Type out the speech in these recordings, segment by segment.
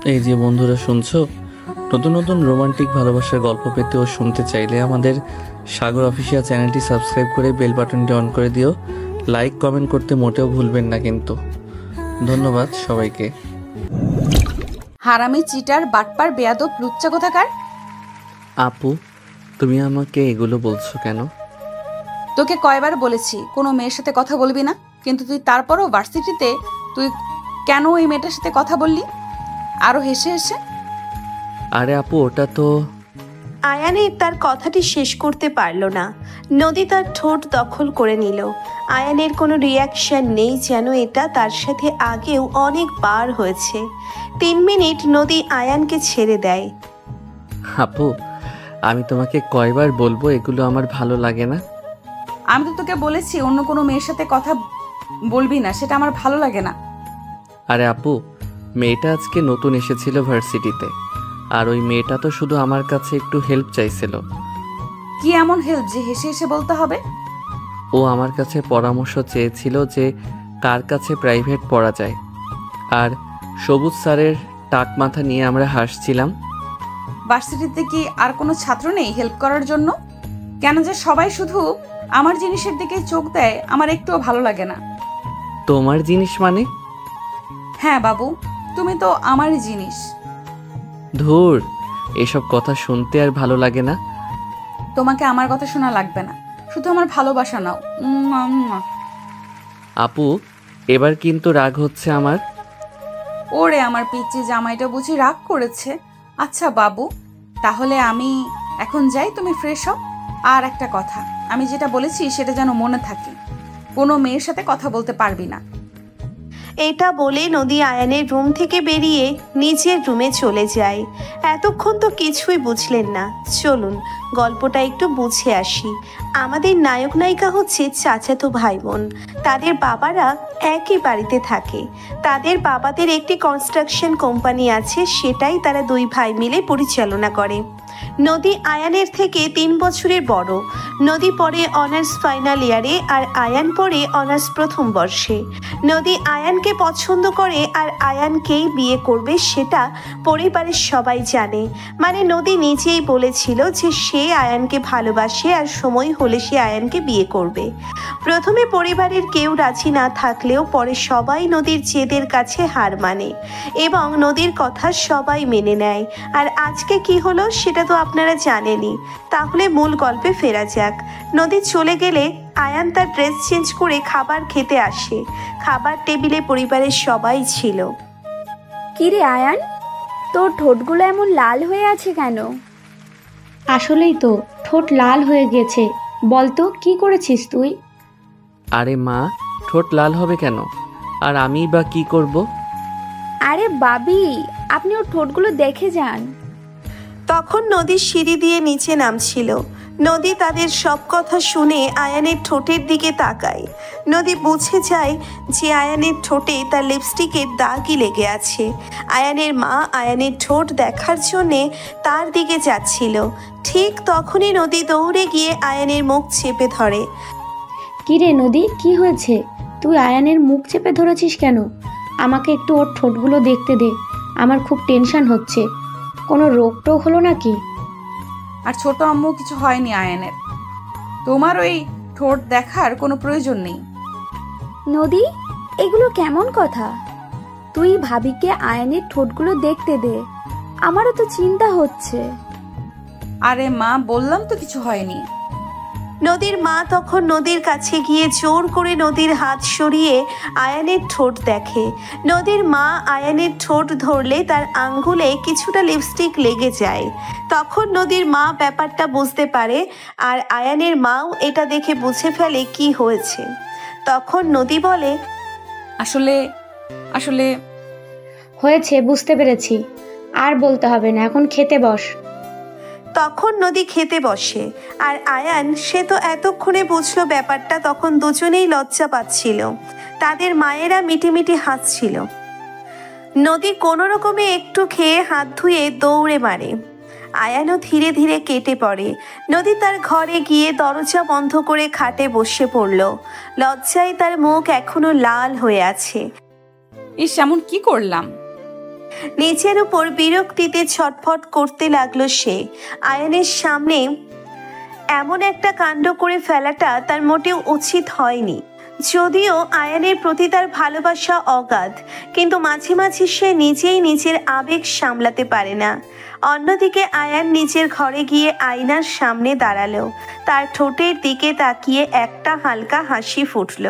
এই যে বন্ধুরা শুনছো, নতুন নতুন রোমান্টিক ভালোবাসার গল্প পেতে ও শুনতে চাইলে আমাদের সাগর অফিসিয়াল চ্যানেলটি সাবস্ক্রাইব করে বেল বাটনটি অন করে দিও। লাইক কমেন্ট করতে মোটেও ভুলবেন না কিন্তু। ধন্যবাদ সবাইকে। হারামি, চিটার, বাটপার, বেয়াদব, লুচ্চা কোথাকার। আপু, তুমি আমাকে এগুলো বলছো কেন? তোকে কয়বার বলেছি কোনো মেয়ের সাথে কথা বলবি না, কিন্তু তুই তারপরও ভার্সিটিতে তুই কেন ওই মেয়েটার সাথে কথা বললি আরো হেসে হেসে? আরে আপু, ওটা তো। আয়ানে তার কথাটি শেষ করতে পারল না। নদী তার ঠোঁট দখল করে নিল। আয়ানের কোনো রিয়াকশন নেই, যেন এটা তার সাথে আগেও অনেকবার হয়েছে। 3 মিনিট নদী আয়ানকে ছেড়ে দেয়। আপু, আমি তোমাকে কয়বার বলবো এগুলো আমার ভালো লাগে না? আমি তো তোকে বলেছি অন্য কোনো মেয়ের সাথে কথা বলবি না, সেটা আমার ভালো লাগে না। আরে আপু, মেয়েটা আজকে নতুন এসেছিল ভার্সিটিতে, আর ওই মেয়েটা তো শুধু আমার কাছে একটু হেল্প চাইছিল। কি এমন হেল্প যে হেসে হেসে বলতে হবে? ও আমার কাছে পরামর্শ চেয়েছিল যে কার কাছে প্রাইভেট পড়া যায়, আর সবুজ স্যারের টাক মাথা নিয়ে আমরা হাসছিলাম। ভার্সিটিতে কি আর কোনো ছাত্র নেই হেল্প করার জন্য? কেন যে সবাই শুধু আমার জিনিসের দিকে চোখ দেয়, আমার একটুও ভালো লাগে না। তোমার জিনিস মানে? হ্যাঁ বাবু, তুমি তো আমারই জিনিস। ধুর, এসব কথা শুনতে আর ভালো লাগে না। তোমাকে আমার কথা শোনা লাগবে না, শুধু আমার ভালোবাসা নাও। মুয়া, মুয়া। আপু, এবার কিন্তু রাগ হচ্ছে আমার। ওরে আমার পিচ্চি জামাইটা বুঝি রাগ করেছে। আচ্ছা বাবু, তাহলে আমি এখন যাই, তুমি ফ্রেশ হও। আর একটা কথা, আমি যেটা বলেছি সেটা যেন মনে থাকে, কোনো মেয়ের সাথে কথা বলতে পারবি না। এটা বলে নদী আয়ানের রুম থেকে বেরিয়ে নিজের রুমে চলে যায়। এতক্ষণ তো কিছুই বুঝলেন না। চলুন গল্পটা একটু বুঝে আসি। আমাদের নায়ক নায়িকা হচ্ছে চাচাতো ভাই বোন। তাদের বাবারা একই বাড়িতে থাকে। তাদের বাবাদের একটি কনস্ট্রাকশন কোম্পানি আছে, সেটাই তারা 2 ভাই মিলে পরিচালনা করে। নদী আয়ানের থেকে 3 বছরের বড়। নদী পড়ে অনার্স ফাইনাল ইয়ারে, আর আয়ান পড়ে অনার্স প্রথম বর্ষে। নদী আয়ানকে পছন্দ করে আর আয়ানকেই বিয়ে করবে, সেটা পরিবারের সবাই জানে। মানে নদী নিজেই বলেছিল যে সে আয়ানকে ভালোবাসে আর সময় হলে সে আয়ানকে বিয়ে করবে। প্রথমে পরিবারের কেউ রাজি না থাকলেও পরে সবাই নদীর জেদের কাছে হার মানে এবং নদীর কথা সবাই মেনে নেয়। আর আজকে কি হলো সেটা তো আপনারা জানেনই। তাহলে মূল গল্পে ফেরা যাক। নদী চলে গেলে আয়ান তার ড্রেস চেঞ্জ করে খাবার খেতে আসে। খাবার টেবিলে পরিবারের সবাই ছিল। কিরে আয়ান, তোর ঠোঁটগুলো এমন লাল হয়ে আছে কেন? আসলেই তো ঠোঁট লাল হয়ে গেছে। বলতো কি করেছিস তুই? আরে মা, ঠোঁট লাল হবে কেন? আর আমি বা কি করব? আরে বাবি, আপনি ওর ঠোঁটগুলো দেখে যান। তখন নদী সিঁড়ি দিয়ে নিচে নামছিল। নদী তাদের সব কথা শুনে আয়ানের ঠোঁটের দিকে তাকায়। নদী বুঝে যায় যে আয়ানের ঠোঁটে তার লিপস্টিকের দাগই লেগে আছে। আয়ানের মা আয়ানের ঠোঁট দেখার জন্যে তার দিকে যাচ্ছিল। ঠিক তখনই নদী দৌড়ে গিয়ে আয়ানের মুখ চেপে ধরে। কিরে নদী, কি হয়েছে? তুই আয়ানের মুখ চেপে ধরেছিস কেন? আমাকে একটু ওর ঠোঁটগুলো দেখতে দে, আমার খুব টেনশন হচ্ছে। কোনো রোগ টোগ হলো নাকি? আর ছোট আম্মু কিছু হয়নি আয়ানের, তোমার ওই ঠোঁট দেখার কোনো প্রয়োজন নেই। নদী, এগুলো কেমন কথা? তুই ভাবিকে আয়ানের ঠোঁটগুলো দেখতে দে, আমারও তো চিন্তা হচ্ছে। আরে মা, বললাম তো কিছু হয়নি। নদীর মা তখন নদীর কাছে গিয়ে জোর করে নদীর হাত সরিয়ে আয়ানের ঠোঁট দেখে। নদীর মা আয়ানের ঠোঁট ধরলে তার আঙ্গুলে কিছুটা লিপস্টিক লেগে যায়। তখন নদীর মা ব্যাপারটা বুঝতে পারে, আর আয়ানের মাও এটা দেখে বুঝে ফেলে কি হয়েছে। তখন নদী বলে, আসলে আসলে হয়েছে, বুঝতে পেরেছি। আর বলতে হবে না, এখন খেতে বস। তখন নদী খেতে বসে। আর আয়ান, সে তো এতক্ষণে বুঝলো ব্যাপারটা। তখন দুজনেই লজ্জা পাচ্ছিল। তাদের মায়েরা মিটিমিটি হাসছিল। নদী কোনো রকমে একটু খেয়ে হাত ধুয়ে দৌড়ে মারে। আয়ানও ধীরে ধীরে কেটে পড়ে। নদী তার ঘরে গিয়ে দরজা বন্ধ করে খাটে বসে পড়ল। লজ্জায় তার মুখ এখনো লাল হয়ে আছে। ইস, এমন কি করলাম? নিচের উপর বিরক্তিতে ছটফট করতে লাগলো সে। আয়ানের সামনে এমন একটা কাণ্ড করে ফেলাটা তার মোটেও উচিত হয়নি। যদিও আয়ানের প্রতি তার ভালোবাসা অগাধ, কিন্তু মাঝে মাঝে সে নিজেই নিজের আবেগ সামলাতে পারে না। অন্যদিকে আয়ান নিজের ঘরে গিয়ে আয়নার সামনে দাঁড়ালো। তার ঠোঁটের দিকে তাকিয়ে একটা হালকা হাসি ফুটল।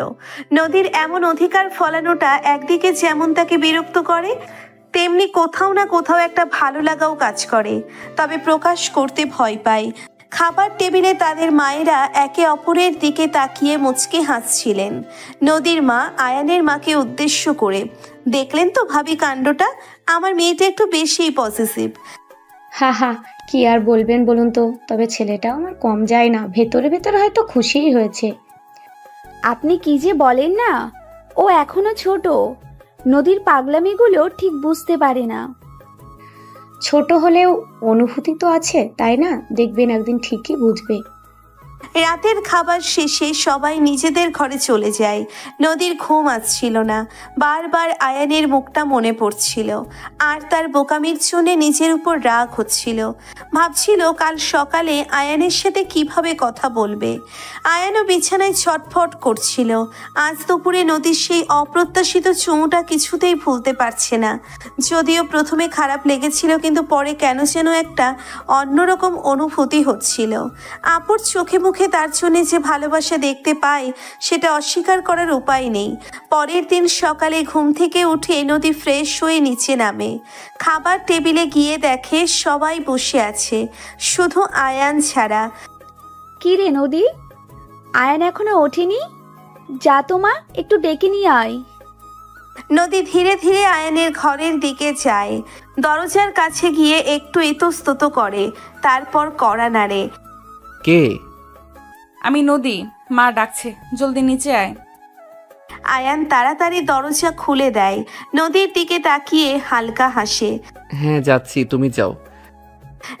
নদীর এমন অধিকার ফলানোটা একদিকে যেমন তাকে বিরক্ত করে, তেমনি কোথাও না কোথাও একটা ভালো লাগাও কাজ করে, তবে প্রকাশ করতে ভয় পায়। খাবার টেবিলে তাদের মায়েরা একে অপরের দিকে তাকিয়ে মুচকে হাসছিলেন। নদীর মা আয়ানের মাকে উদ্দেশ্য করে, দেখলেন তো ভাবি কাণ্ডটা, আমার মেয়েটা একটু বেশিই পজিটিভ। হা হা, কি আর বলবেন বলুন তো, তবে ছেলেটাও আমার কম যায় না, ভেতরে ভেতরে হয়তো খুশিই হয়েছে। আপনি কি যে বলেন না, ও এখনো ছোট, নদীর পাগলামিগুলো ঠিক বুঝতে পারে না। ছোট হলেও অনুভূতি তো আছে, তাই না? দেখবেন একদিন ঠিকই বুঝবে। রাতের খাবার শেষে সবাই নিজেদের ঘরে চলে যায়। নদীর ঘুম আসছিল না, বারবার আয়ানের মুখটা মনে পড়ছিল, আর তার বোকামির জন্য নিজের উপর রাগ হচ্ছিল। ভাবছিল কাল সকালে আয়ানের সাথে কিভাবে কথা বলবে। আয়ানও বিছানায় ছটফট করছিল। আজ দুপুরে নদীর সেই অপ্রত্যাশিত চুমুটা কিছুতেই ভুলতে পারছে না। যদিও প্রথমে খারাপ লেগেছিল, কিন্তু পরে কেন যেন একটা অন্যরকম অনুভূতি হচ্ছিল। আপুর চোখে মুখে তার জন্য যে ভালোবাসা দেখতে পায়, সেটা অস্বীকার করার উপায় নেই। পরের দিন সকালে ঘুম থেকে উঠে নদী ফ্রেশ হয়ে নিচে নামে। খাবার টেবিলে গিয়ে দেখে সবাই বসে আছে, শুধু আয়ান ছাড়া। কি রে নদী, আয়ন এখনো ওঠেনি? যা তো মা, একটু ডেকে নিয়ে আয়। নদী ধীরে ধীরে আয়ানের ঘরের দিকে যায়। দরজার কাছে গিয়ে একটু ইতস্তত করে, তারপর কড়া নাড়ে। কে? আমি নদী, মা ডাকছে, জলদি নিচে আয়। আয়ান তাড়াতাড়ি দরজা খুলে দেয়। নদীর দিকে তাকিয়ে হালকা হাসে। হ্যাঁ যাচ্ছি, তুমি যাও।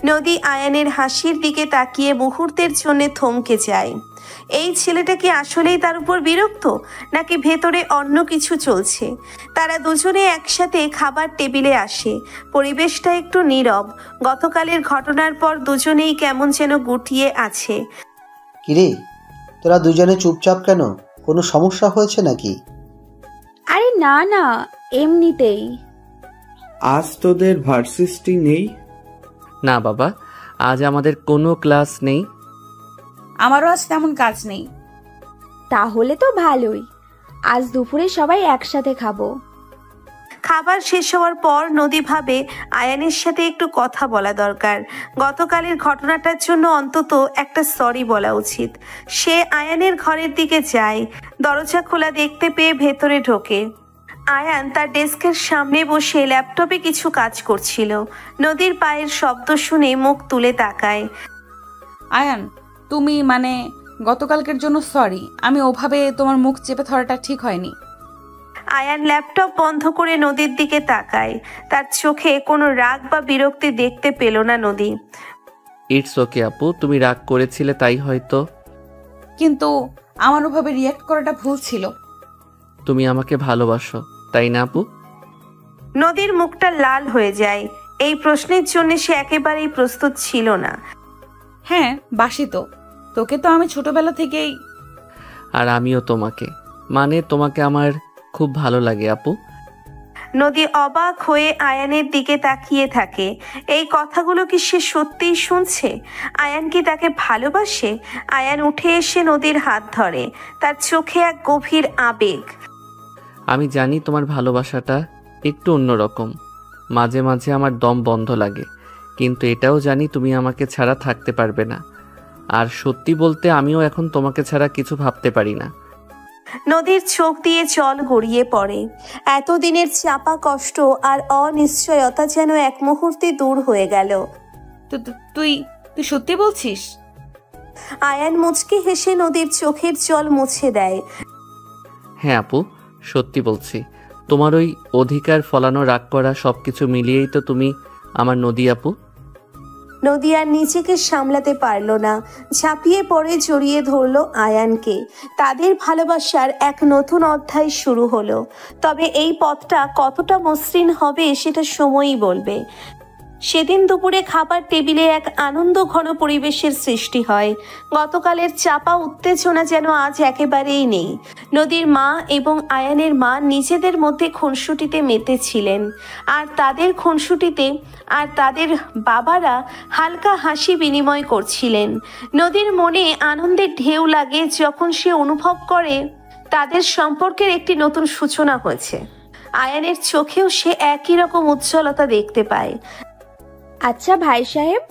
নদী আয়ানের হাসির দিকে তাকিয়ে মুহূর্তের জন্য থমকে যায়। এই ছেলেটা কি আসলেই তার উপর বিরক্ত, নাকি ভেতরে অন্য কিছু চলছে? তারা দুজনে একসাথে খাবার টেবিলে আসে। পরিবেশটা একটু নীরব। গতকালের ঘটনার পর দুজনেই কেমন যেন গুটিয়ে আছে। কিরে, তোরা দুজনে চুপচাপ কেন? কোনো সমস্যা হয়েছে নাকি? আরে না না, এমনিতেই। আজ তোদের ভার্সিটি নেই? না বাবা, আজ আমাদের কোনো ক্লাস নেই। আমারও আজ তেমন কাজ নেই। তাহলে তো ভালোই, আজ দুপুরে সবাই একসাথে খাবো। খাবার শেষ হওয়ার পর নদী ভাবে আয়ানের সাথে একটু কথা বলা দরকার। গতকালের ঘটনাটার জন্য অন্তত একটা সরি বলা উচিত। সে আয়ানের ঘরের দিকে যায়। দরজা খোলা দেখতে পেয়ে ভেতরে ঢোকে। আয়ান তার ডেস্কের সামনে বসে ল্যাপটপে কিছু কাজ করছিল। নদীর পায়ের শব্দ শুনে মুখ তুলে তাকায়। আয়ান, তুমি মানে গতকালকের জন্য সরি। আমি ওভাবে তোমার মুখ চেপে ধরাটা ঠিক হয়নি। আয়ান ল্যাপটপ বন্ধ করে নদীর দিকে তাকায়। তার চোখে কোনো রাগ বা বিরক্তি দেখতে পেল না নদী। ইটস ওকে আপু, তুমি রাগ করেছিলে তাই হয়তো। কিন্তু আমার ওভাবে রিয়াক্ট করাটা ভুল ছিল। তুমি আমাকে ভালোবাসো তাই না আপু? নদীর মুখটা লাল হয়ে যায়। এই প্রশ্নের জন্য সে একেবারেই প্রস্তুত ছিল না। হ্যাঁ বাসি তো, তোকে তো আমি ছোটবেলা থেকেই। আর আমিও তোমাকে, মানে তোমাকে আমার খুব ভালো লাগে আপু। নদী অবাক হয়ে আয়ানের দিকে তাকিয়ে থাকে। এই কথাগুলো কি সে সত্যিই শুনছে? আয়ান কি তাকে ভালোবাসে? আয়ান উঠে এসে নদীর হাত ধরে। তার চোখে এক গভীর আবেগ। আমি জানি তোমার ভালোবাসাটা একটু অন্যরকম, মাঝে মাঝে আমার দম বন্ধ লাগে, কিন্তু এটাও জানি তুমি আমাকে ছাড়া থাকতে পারবে না। আর সত্যি বলতে আমিও এখন তোমাকে ছাড়া কিছু ভাবতে পারি না। নদীর চোখ দিয়ে জল গড়িয়ে পড়ে। এতদিনের চাপা কষ্ট আর অনিশ্চয়তা যেন এক মুহূর্তে দূর হয়ে গেল। তুই তুই সত্যি বলছিস? আয়ান মুচকি হেসে নদীর চোখের জল মুছে দেয়। হ্যাঁ আপু, সত্যি বলছি। তোমার ওই অধিকার ফলানো, রাগ করা সবকিছু মিলিয়েই তো তুমি আমার নদী আপু। নদী আর নিজেকে সামলাতে পারল না, ঝাঁপিয়ে পড়ে জড়িয়ে ধরল আয়ানকে। তাদের ভালোবাসার এক নতুন অধ্যায় শুরু হলো। তবে এই পথটা কতটা মসৃণ হবে সেটা সময়ই বলবে। সেদিন দুপুরে খাবার টেবিলে এক আনন্দ ঘন পরিবেশের সৃষ্টি হয়। গতকালের চাপা উত্তেজনা যেন আজ একেবারেই নেই। নদীর মা এবং আয়ানের মা নিজেদের মধ্যে খুনসুটিতে মেতেছিলেন, আর তাদের বাবারা হালকা হাসি বিনিময় করছিলেন। নদীর মনে আনন্দের ঢেউ লাগে যখন সে অনুভব করে তাদের সম্পর্কের একটি নতুন সূচনা হয়েছে। আয়ানের চোখেও সে একই রকম উজ্জ্বলতা দেখতে পায়। আচ্ছা ভাই সাহেব,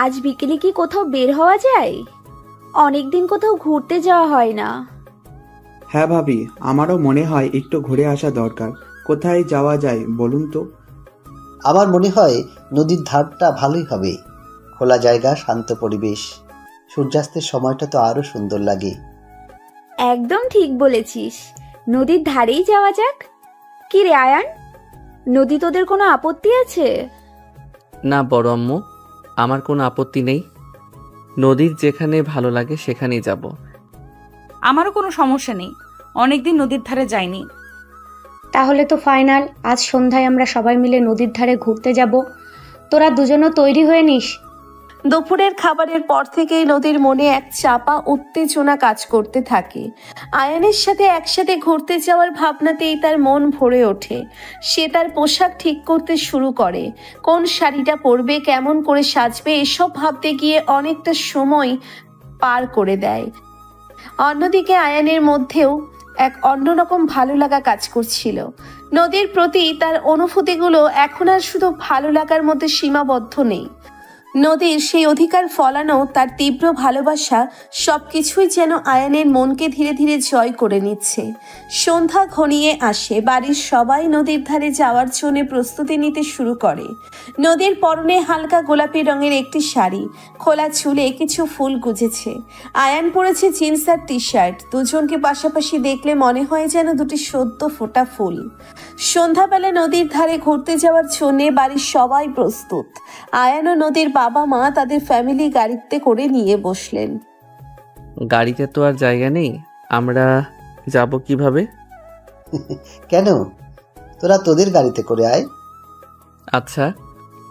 আজ বিকেলে কি কোথাও বের হওয়া যায়? অনেকদিন কোথাও ঘুরতে যাওয়া হয় না। হ্যাঁ ভাবি, আমারও মনে হয় একটু ঘুরে আসা দরকার। কোথায় যাওয়া যায় বলুন তো? আমার মনে হয় নদীর ধারটা ভালোই হবে। খোলা জায়গা, শান্ত পরিবেশ, সূর্যাস্তের সময়টা তো আরো সুন্দর লাগে। একদম ঠিক বলেছিস, নদীর ধারেই যাওয়া যাক। কি রে আয়ান, নদী তোদের কোনো আপত্তি আছে? না বড় আম্মু, আমার কোনো আপত্তি নেই। নদীর যেখানে ভালো লাগে সেখানেই যাব। আমারও কোনো সমস্যা নেই, অনেকদিন নদীর ধারে যাইনি। তাহলে তো ফাইনাল, আজ সন্ধ্যায় আমরা সবাই মিলে নদীর ধারে ঘুরতে যাব। তোরা দুজনও তৈরি হয়ে নিস। দুপুরের খাবারের পর থেকেই নদীর মনে এক চাপা উত্তেজনা কাজ করতে থাকে। আয়ানের সাথে একসাথে ঘুরতে যাওয়ার ভাবনাতেই তার মন ভরে ওঠে। সে তার পোশাক ঠিক করতে শুরু করে। কোন শাড়িটা পরবে, কেমন করে সাজবে, এসব ভাবতে গিয়ে অনেকটা সময় পার করে দেয়। অন্যদিকে আয়ানের মধ্যেও এক অন্যরকম ভালো লাগা কাজ করছিল। নদীর প্রতি তার অনুভূতিগুলো এখন আর শুধু ভালো লাগার মধ্যে সীমাবদ্ধ নেই। নদীর সেই অধিকার ফলানো তার তীব্র ভালোবাসা সবকিছুই যেন আয়ানের মনকে ধীরে ধীরে জয় করে নিচ্ছে। সন্ধ্যা ঘনিয়ে আসে, বাড়ির সবাই নদীর ধারে যাওয়ার জন্য প্রস্তুতি নিতে শুরু করে। নদীর পরনে হালকা গোলাপি রঙের একটি শাড়ি, খোলা চুলে কিছু ফুল গুজেছে। আয়ান পরেছে জিন্স আর টি শার্ট। দুজনকে পাশাপাশি দেখলে মনে হয় যেন দুটি সদ্য ফোটা ফুল। সন্ধ্যাবেলা নদীর ধারে ঘুরতে যাওয়ার জন্য বাড়ির সবাই প্রস্তুত। আয়ান ও নদীর বাবা মা তাদের ফ্যামিলি গাড়িতে করে নিয়ে বসলেন। গাড়িতে তো আর জায়গা নেই, আমরা যাব কিভাবে? কেন, তোরা তোদের গাড়িতে করে আয়। আচ্ছা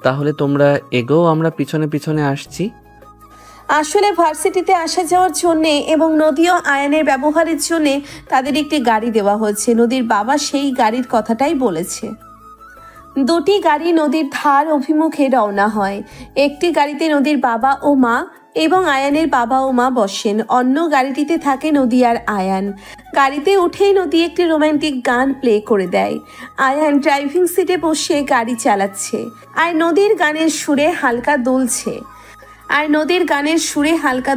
তাহলে তোমরা এগোও, আমরা পিছনে পিছনে আসছি। আসলে ভার্সিটিতে আসা যাওয়ার জন্যে এবং নদী ও আয়ানের ব্যবহারের জন্যে তাদের একটি গাড়ি দেওয়া হয়েছে। নদীর বাবা সেই গাড়ির কথাটাই বলেছে। দুটি গাড়ি নদীর ধার অভিমুখে রওনা হয়। একটি গাড়িতে নদীর বাবা ও মা এবং আয়ানের বাবা ও মা বসেন। অন্য গাড়িটিতে থাকে নদী আর আয়ান। গাড়িতে উঠেই নদী একটি রোমান্টিক গান প্লে করে দেয়। আয়ান ড্রাইভিং সিটে বসে গাড়ি চালাচ্ছে আর নদীর গানের সুরে হালকা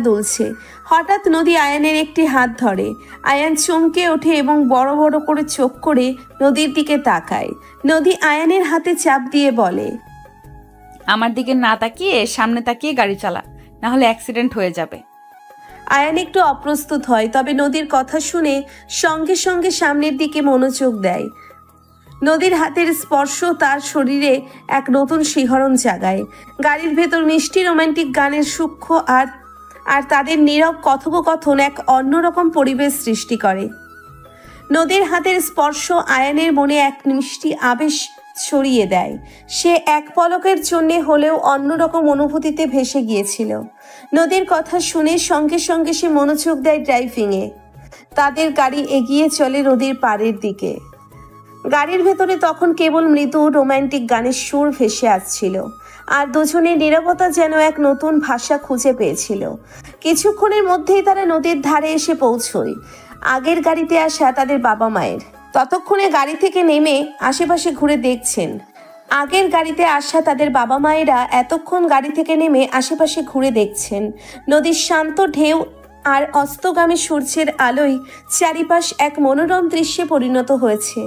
দুলছে। হঠাৎ নদী আয়ানের একটি হাত ধরে। আয়ান চমকে ওঠে এবং বড় বড় করে চোখ করে নদীর দিকে তাকায়। নদী আয়ানের হাতে চাপ দিয়ে বলে, আমার দিকে না তাকিয়ে সামনে তাকিয়ে গাড়ি চালা, না হলে অ্যাক্সিডেন্ট হয়ে যাবে। আয়ান একটু অপ্রস্তুত হয়, তবে নদীর কথা শুনে সঙ্গে সঙ্গে সামনের দিকে মনোযোগ দেয়। নদীর হাতের স্পর্শ তার শরীরে এক নতুন শিহরণ জাগায়। গাড়ির ভেতর মিষ্টি রোমান্টিক গানের সূক্ষ্ম আর তাদের নীরব কথোপকথন এক অন্যরকম পরিবেশ সৃষ্টি করে। নদীর হাতের স্পর্শ আয়ানের মনে এক মিষ্টি আবেশ ছড়িয়ে দেয়। সে এক পলকের জন্যে হলেও অন্যরকম অনুভূতিতে ভেসে গিয়েছিল। নদীর কথা শুনে সঙ্গে সঙ্গে সে মনোযোগ দেয় ড্রাইভিংয়ে। তাদের গাড়ি এগিয়ে চলে নদীর পাড়ের দিকে। গাড়ির ভেতরে তখন কেবল মৃদু রোমান্টিক গানের সুর ভেসে আসছিল, আর দুজনের নীরবতা যেন এক নতুন ভাষা খুঁজে পেয়েছিল। কিছুক্ষণের মধ্যেই তারা নদীর ধারে এসে পৌঁছয়। আগের গাড়িতে আসা তাদের বাবা মায়ের ততক্ষণে গাড়ি থেকে নেমে আশেপাশে ঘুরে দেখছেন। আগের গাড়িতে আসা তাদের বাবা মায়েরা এতক্ষণ গাড়ি থেকে নেমে আশেপাশে ঘুরে দেখছেন। নদীর শান্ত ঢেউ আর অস্তগামী সূর্যের আলোয় চারিপাশ এক মনোরম দৃশ্যে পরিণত হয়েছে।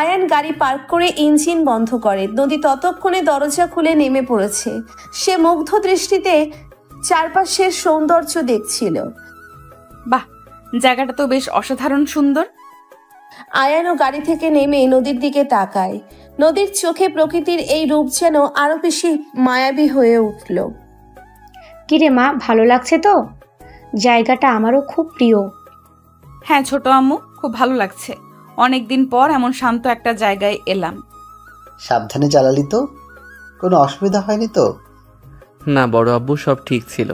আয়ান গাড়ি পার্ক করে ইঞ্জিন বন্ধ করে। নদী ততক্ষণে দরজা খুলে নেমে পড়েছে। সে মুগ্ধ দৃষ্টিতে চারপাশের সৌন্দর্য দেখছিল। বাহ, জায়গাটা তো বেশ অসাধারণ সুন্দর। আয়ানও গাড়ি থেকে নেমে নদীর দিকে তাকায়। নদীর চোখে প্রকৃতির এই রূপ যেন আরো বেশি মায়াবী হয়ে উঠল। কিরে মা, ভালো লাগছে তো? জায়গাটা আমারও খুব প্রিয়। হ্যাঁ ছোট আম্মু, খুব ভালো লাগছে। অনেক দিন পর এমন শান্ত একটা জায়গায় এলাম। সাবধানে চালালি তো? কোনো অসুবিধা হয়নি তো? না বড় আব্বু, সব ঠিক ছিল।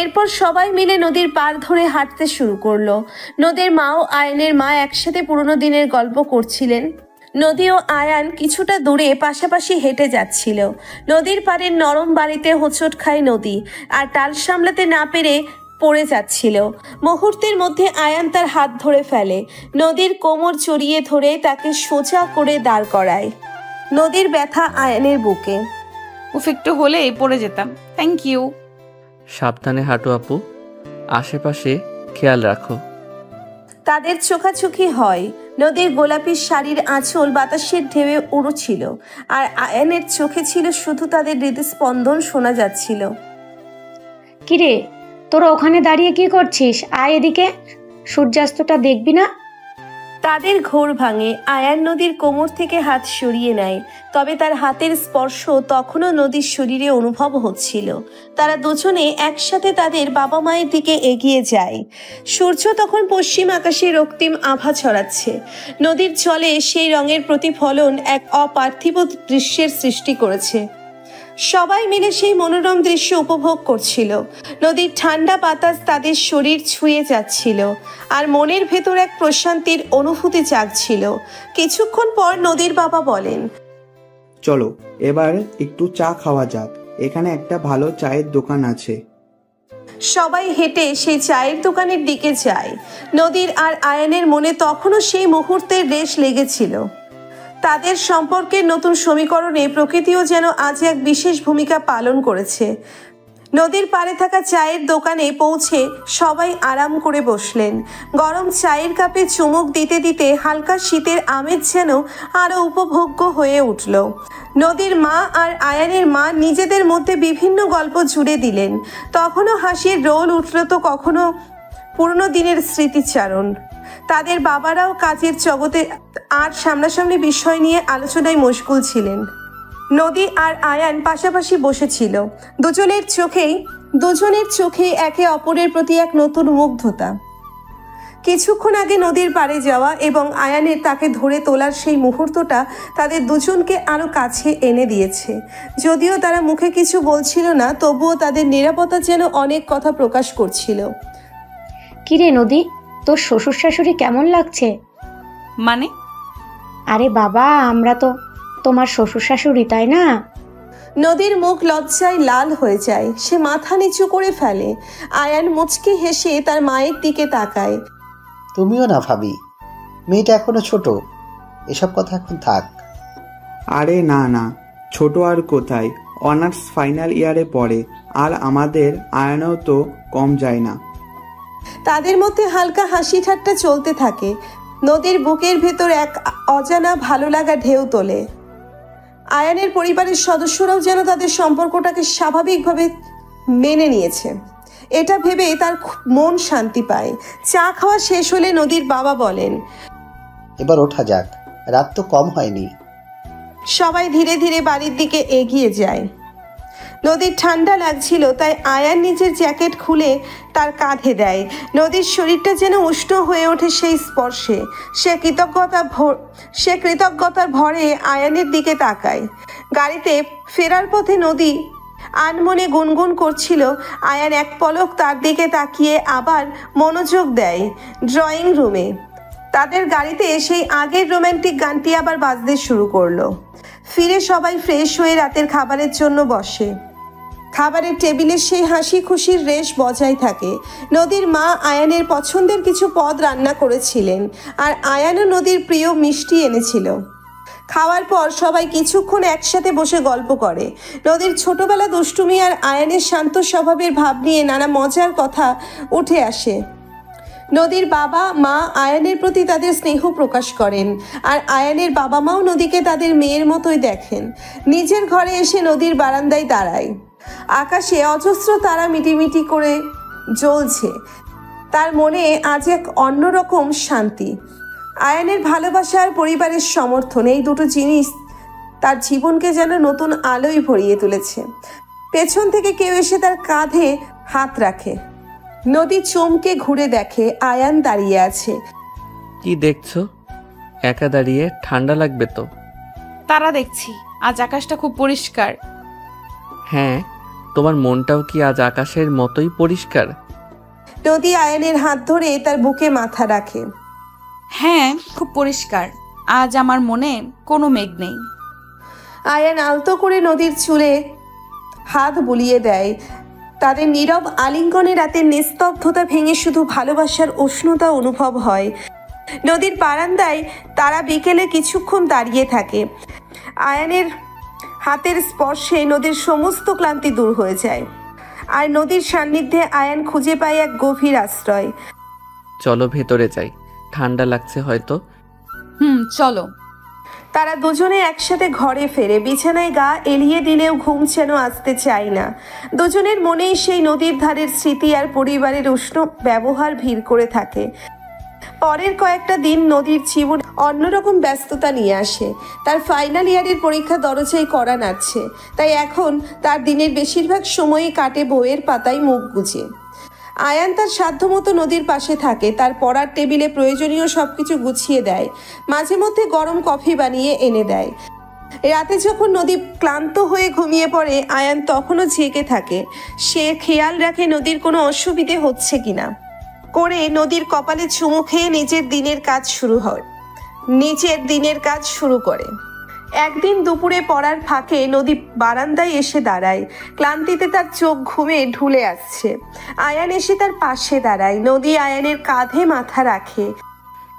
এরপর সবাই মিলে নদীর পার ধরে হাঁটতে শুরু করলো। নদীর মা ও আয়ানের মা একসাথে পুরনো দিনের গল্প করছিলেন। নদী ও আয়ান কিছুটা দূরে পাশাপাশি হেঁটে যাচ্ছিল। নদীর পাড়ের নরম বালিতে হোঁচট খায় নদী, আর টাল সামলাতে না পেরে পড়ে যাচ্ছিল। মুহূর্তের মধ্যে আয়ান তার হাত ধরে ফেলে, নদীর কোমর জড়িয়ে ধরে তাকে সোজা করে দাঁড় করায়। নদীর ব্যথা আয়ানের বুকে। উফ, একটু হলেই পড়ে যেতাম। Thank you. সাবধানে হাঁটো আপু, আশেপাশে খেয়াল রাখো। তাদের চোখাচোখি হয়। নদীর গোলাপি শাড়ির আঁচল বাতাসের ঢেউয়ে উড়ছিল, আর আয়ানের চোখে ছিল শুধু তাদের হৃদস্পন্দন শোনা যাচ্ছিল। কিরে, তোরা ওখানে দাঁড়িয়ে কি করছিস? আয় এদিকে, সূর্যাস্তটা দেখবি না? তাদের ঘোর ভাঙে। আয়ান নদীর কোমর থেকে হাত সরিয়ে নেয়, তবে তার হাতের স্পর্শ তখনও নদীর শরীরে অনুভব হচ্ছিল। তারা দুজনে একসাথে তাদের বাবা মায়ের দিকে এগিয়ে যায়। সূর্য তখন পশ্চিম আকাশে রক্তিম আভা ছড়াচ্ছে। নদীর জলে সেই রঙের প্রতিফলন এক অপার্থিব দৃশ্যের সৃষ্টি করেছে। সবাই মিলে সেই মনোরম দৃশ্য উপভোগ করছিল। নদীর ঠান্ডা বাতাস তাদের শরীর ছুঁয়ে যাচ্ছিল, আর মনের ভেতর এক প্রশান্তির অনুভূতি জাগছিল। কিছুক্ষণ পর নদীর বাবা বলেন, চলো এবার একটু চা খাওয়া যাক, এখানে একটা ভালো চায়ের দোকান আছে। সবাই হেঁটে সেই চায়ের দোকানের দিকে যায়। নদীর আর আয়ানের মনে তখনও সেই মুহূর্তের রেশ লেগেছিল। তাদের সম্পর্কের নতুন সমীকরণে প্রকৃতিও যেন আজ এক বিশেষ ভূমিকা পালন করেছে। নদীর পাড়ে থাকা চায়ের দোকানে পৌঁছে সবাই আরাম করে বসলেন। গরম চায়ের কাপে চুমুক দিতে দিতে হালকা শীতের আমেজ যেন আরও উপভোগ্য হয়ে উঠল। নদীর মা আর আয়ানের মা নিজেদের মধ্যে বিভিন্ন গল্প জুড়ে দিলেন। তখনও হাসির রোল উঠল, তো কখনো পুরনো দিনের স্মৃতিচারণ। তাদের বাবারাও কাজের জগতে আর সামনাসামনি বিষয় নিয়ে আলোচনায় মশগুল ছিলেন। নদী আর আয়ান পাশাপাশি বসেছিল। দুজনের চোখেই একে অপরের প্রতি এক নতুন মুগ্ধতা। কিছুক্ষণ আগে নদীর পাড়ে যাওয়া এবং আয়ানের তাকে ধরে তোলার সেই মুহূর্তটা তাদের দুজনকে আরো কাছে এনে দিয়েছে। যদিও তারা মুখে কিছু বলছিল না, তবুও তাদের নিরাপত্তা যেন অনেক কথা প্রকাশ করছিল। কিরে নদী, তোর শ্বশুর শাশুড়ি কেমন লাগছে? মানে? আরে বাবা, আমরা তো তোমার শ্বশুর শাশুড়ি, তাই না? নদীর মুখ লজ্জায় লাল হয়ে যায়। সে মাথা নিচু করে ফেলে। আয়ান মুচকি হেসে তার মায়ের দিকে তাকায়। তুমিও না ভাবি, মেয়েটা এখনো ছোট, এসব কথা এখন থাক। আরে না না, ছোট আর কোথায়, অনার্স ফাইনাল ইয়ারে পড়ে, আর আমাদের আয়নাও তো কম যায় না। তাদের মধ্যে হালকা হাসি ঠাট্টা চলতে থাকে। নদীর বুকের ভেতর এক অজানা ভালো লাগা ঢেউ তোলে। আয়ানের পরিবারের সদস্যরাও যেন তাদের সম্পর্কটাকে স্বাভাবিকভাবে মেনে নিয়েছে। এটা ভেবে তার মন শান্তি পায়। চা খাওয়া শেষ হলে নদীর বাবা বলেন, এবার ওঠা যাক, রাত তো কম হয়নি। সবাই ধীরে ধীরে বাড়ির দিকে এগিয়ে যায়। নদীর ঠান্ডা লাগছিল, তাই আয়ান নিজের জ্যাকেট খুলে তার কাঁধে দেয়। নদীর শরীরটা যেন উষ্ণ হয়ে ওঠে সেই স্পর্শে। সে কৃতজ্ঞতার ভরে আয়ানের দিকে তাকায়। গাড়িতে ফেরার পথে নদী আনমনে গুনগুন করছিল। আয়ান এক পলক তার দিকে তাকিয়ে আবার মনোযোগ দেয় ড্রয়িং রুমে। তাদের গাড়িতে সেই আগের রোম্যান্টিক গানটি আবার বাজতে শুরু করলো। ফিরে সবাই ফ্রেশ হয়ে রাতের খাবারের জন্য বসে। খাবারের টেবিলে সেই হাসি খুশির রেশ বজায় থাকে। নদীর মা আয়ানের পছন্দের কিছু পদ রান্না করেছিলেন, আর আয়ানও নদীর প্রিয় মিষ্টি এনেছিল। খাওয়ার পর সবাই কিছুক্ষণ একসাথে বসে গল্প করে। নদীর ছোটবেলা দুষ্টুমি আর আয়ানের শান্ত স্বভাবের ভাব নিয়ে নানা মজার কথা উঠে আসে। নদীর বাবা মা আয়ানের প্রতি তাদের স্নেহ প্রকাশ করেন, আর আয়ানের বাবা মাও নদীকে তাদের মেয়ের মতোই দেখেন। নিজের ঘরে এসে নদীর বারান্দায় দাঁড়ায়। আকাশে অজস্র তারা মিটিমিটি করে জ্বলছে। তার মনে আজ এক অন্যরকম শান্তি। আয়ানের ভালোবাসা আর পরিবারের সমর্থন, এই দুটো জিনিস তার জীবনকে যেন নতুন আলোয় ভরিয়ে তুলেছে। পেছন থেকে কেউ এসে তার কাঁধে হাত রাখে। নদী চমকে ঘুরে দেখে আয়ান দাঁড়িয়ে আছে। কি দেখছো? একা দাঁড়িয়ে? ঠান্ডা লাগবে তো। তারা দেখছি, আজ আকাশটা খুব পরিষ্কার। হ্যাঁ, তোমার মনটাও কি আজ আকাশের মতোই পরিষ্কার? নদী আয়ানের হাত ধরে তার বুকে মাথা রাখে। হ্যাঁ, খুব পরিষ্কার। আজ আমার মনে কোনো মেঘ নেই। আয়ান আলতো করে নদীর চুলে হাত বুলিয়ে দেয়। তাদের নীরব আলিঙ্গনে রাতের নিস্তব্ধতা ভেঙে শুধু ভালোবাসার উষ্ণতা অনুভব হয়। নদীর বারান্দায় তারা বিকেলে কিছুক্ষণ দাঁড়িয়ে থাকে। আয়ানের হাতের স্পর্শে নদীর সমস্ত ক্লান্তি দূর হয়ে যায়, আর নদীর সান্নিধ্যে আয়ান খুঁজে পায় এক গভীর আশ্রয়। চলো ভেতরে যাই, ঠান্ডা লাগছে হয়তো। চলো। তারা দুজনে একসাথে ঘরে ফেরে। বিছানায় গা এলিয়ে দিলেও ঘুম যেন আসতে চায় না। দুজনের মনেই সেই নদীর ধারের স্মৃতি আর পরিবারের উষ্ণ ব্যবহার ভিড় করে থাকে। পরের কয়েকটা দিন নদীর জীবন অন্যরকম ব্যস্ততা নিয়ে আসে। তার ফাইনাল ইয়ারের পরীক্ষা দরজায় কড়া নাড়ছে, তাই এখন তার দিনের বেশিরভাগ সময়ই কাটে বইয়ের পাতায় মুখ গুজে। আয়ান তার সাধ্যমতো নদীর পাশে থাকে, তার পড়ার টেবিলে প্রয়োজনীয় সবকিছু গুছিয়ে দেয়, মাঝে মধ্যে গরম কফি বানিয়ে এনে দেয়। রাতে যখন নদী ক্লান্ত হয়ে ঘুমিয়ে পড়ে, আয়ান তখনও জেগে থাকে। সে খেয়াল রাখে নদীর কোনো অসুবিধে হচ্ছে কিনা। করে নদীর কপালে চুমু খেয়ে নিজের দিনের কাজ শুরু করে। একদিন দুপুরে পড়ার ফাঁকে নদী বারান্দায় এসে দাঁড়ায়। ক্লান্তিতে তার চোখ ঘুমে ঢুলে আসছে। আয়ান এসে তার পাশে দাঁড়ায়। নদী আয়ানের কাঁধে মাথা রাখে।